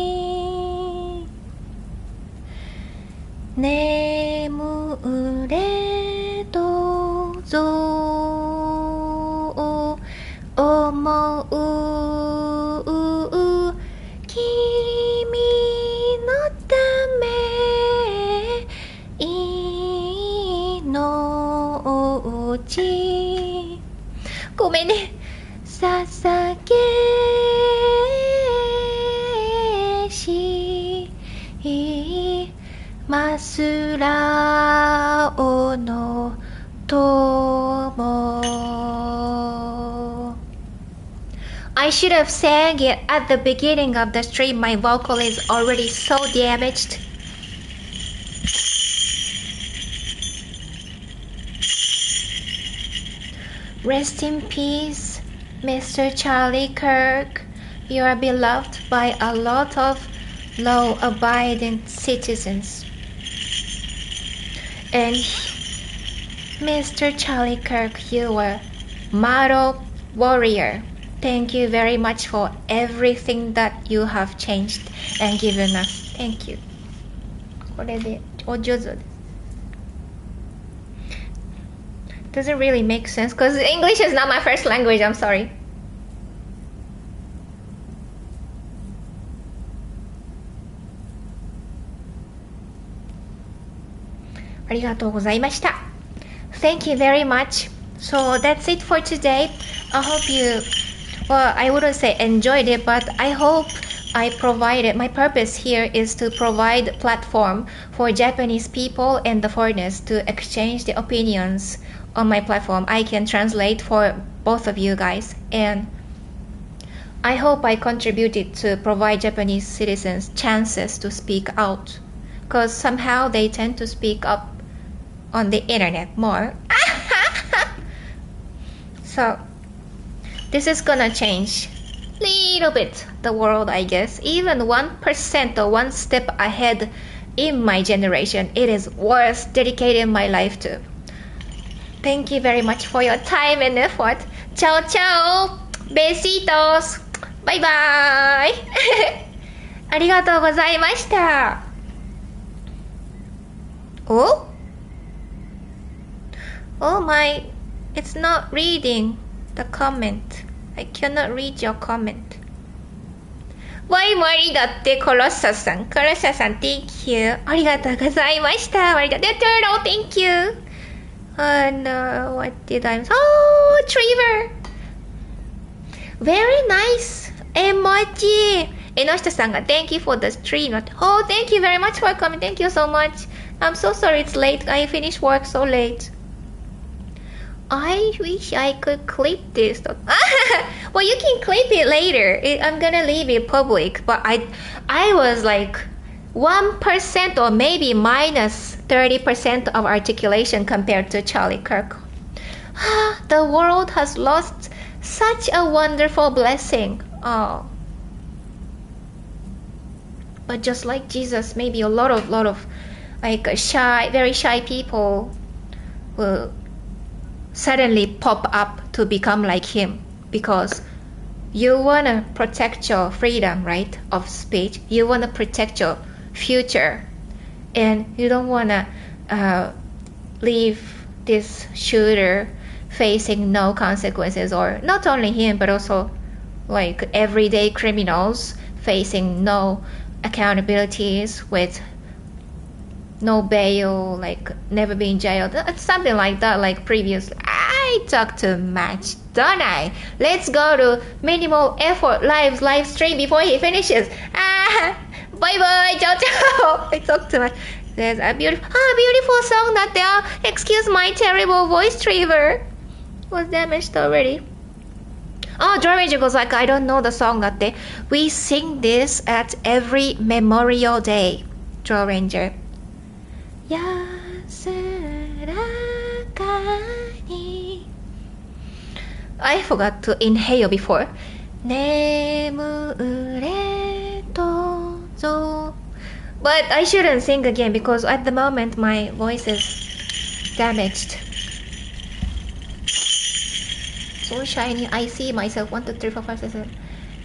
眠れどぞ思う君のため命ごめんね捧げしますらおの友 I should have sang it at the beginning of the stream. My vocal is already so damaged. Rest in peace, Mr. Charlie Kirk. You are beloved by a lot of law-abiding citizens. And Mr. Charlie Kirk, you were model warrior. Thank you very much for everything that you have changed and given us. Thank you. これでお上手です。Doesn't really make sense because English is not my first language. I'm sorry. ありがとうございました。Thank you very much. So that's it for today. I hope you, well, I wouldn't say enjoyed it, but I hope my purpose here is to provide platform for Japanese people and the foreigners to exchange the opinions on my platform. I can translate for both of you guys, and I hope I contributed to provide Japanese citizens chances to speak out, because somehow they tend to speak up on the internet more. So this is gonna change little bit the world, I guess. Even 1% or one step ahead in my generation, it is worth dedicating my life to. Thank you very much for your time and effort. Ciao ciao, besitos, bye bye. ありがとうございました。Oh? Oh my, it's not reading the comment. I cannot read your comment. ワイもありだって、コロッサさん。コロッサさん、thank you. ありがとうございました。ありがとう。Turtle, thank you. Oh no, what did I... Oh, Trevor. Very nice emoji. えの人さんが Thank you for the stream. Oh, thank you very much for coming. Thank you so much. I'm so sorry it's late. I finished work so late. I wish I could clip this. Well, you can clip it later. I'm gonna leave it public. But I was like 1% or maybe minus 30% of articulation compared to Charlie Kirk. The world has lost such a wonderful blessing. Oh. But just like Jesus, maybe a lot of like very shy people will suddenly pop up to become like him, because you want to protect your freedom, right, of speech. You want to protect your future, and you don't want to leave this shooter facing no consequences, or not only him but also like everyday criminals facing no accountabilities with no bail, like never being jailed, something like that. Like previously, I talk too much, don't I? Let's go to minimal effort live stream before he finishes. Bye bye, ciao ciao. I talk too much. There's a beautiful song that there. Excuse my terrible voice, Trevor. Was damaged already. Oh, Draw Ranger goes like, I don't know the song that day. We sing this at every Memorial Day. Draw Ranger. 安らかに I forgot to inhale before. 眠れどうぞ But I shouldn't sing again because at the moment my voice is damaged. So shiny. I see myself. 1, 2, 3, 4, 5, 6, 7.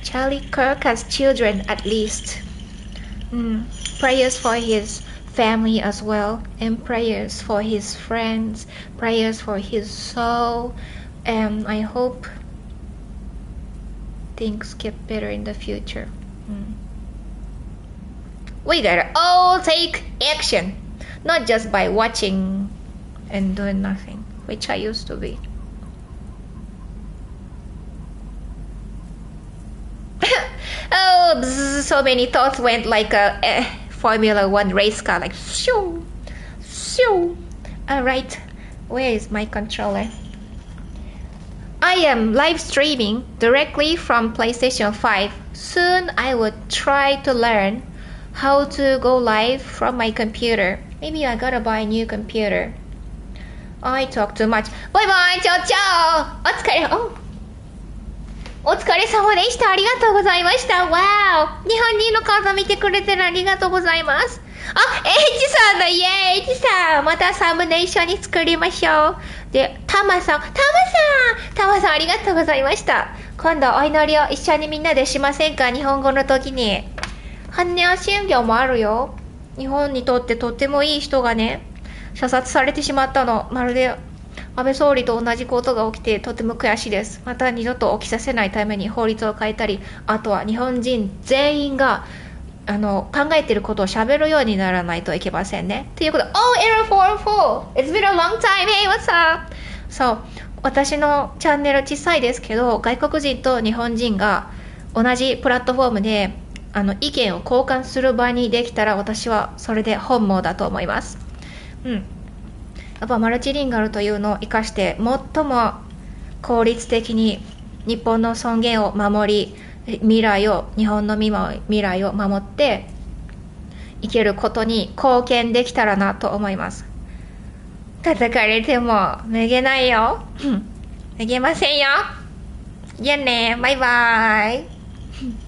Charlie Kirk has children at least. Prayers for his family as well, and prayers for his friends, prayers for his soul, and I hope things get better in the future. We gotta all take action, not just by watching and doing nothing, which I used to be. Oh, bzz, so many thoughts went like a Formula 1 race car, like shoo, shoo. Alright, where is my controller? I am live streaming directly from PlayStation 5. Soon I would try to learn how to go live from my computer. Maybe I gotta buy a new computer. I talk too much. Bye bye, ciao ciao. お疲れ様でした。ありがとうございました。わー。日本人の顔見てくれてるありがとうございます。あ、エイジさんだ。イエーイ。エイジさん。またサムネ一緒に作りましょう。で、タマさんありがとうございました。今度お祈りを一緒にみんなでしませんか？日本語の時に。般若心経もあるよ。日本にとってとってもいい人がね、射殺されてしまったの。まるで安倍総理と同じことが起きてとても悔しいです。また二度と起きさせないために法律を変えたり、あとは日本人全員が考えていることを喋るようにならないといけませんね。ということで、Oh, error 44! It's been a long time! Hey, what's up? そう、私のチャンネル小さいですけど、外国人と日本人が同じプラットフォームで意見を交換する場にできたら、私はそれで本望だと思います。うん。やっぱマルチリンガルというのを生かして、最も効率的に日本の尊厳を守り、日本の未来を守って生きることに貢献できたらなと思います。叩かれてもめげないよ。めげませんよ。じゃあね、バイバイ。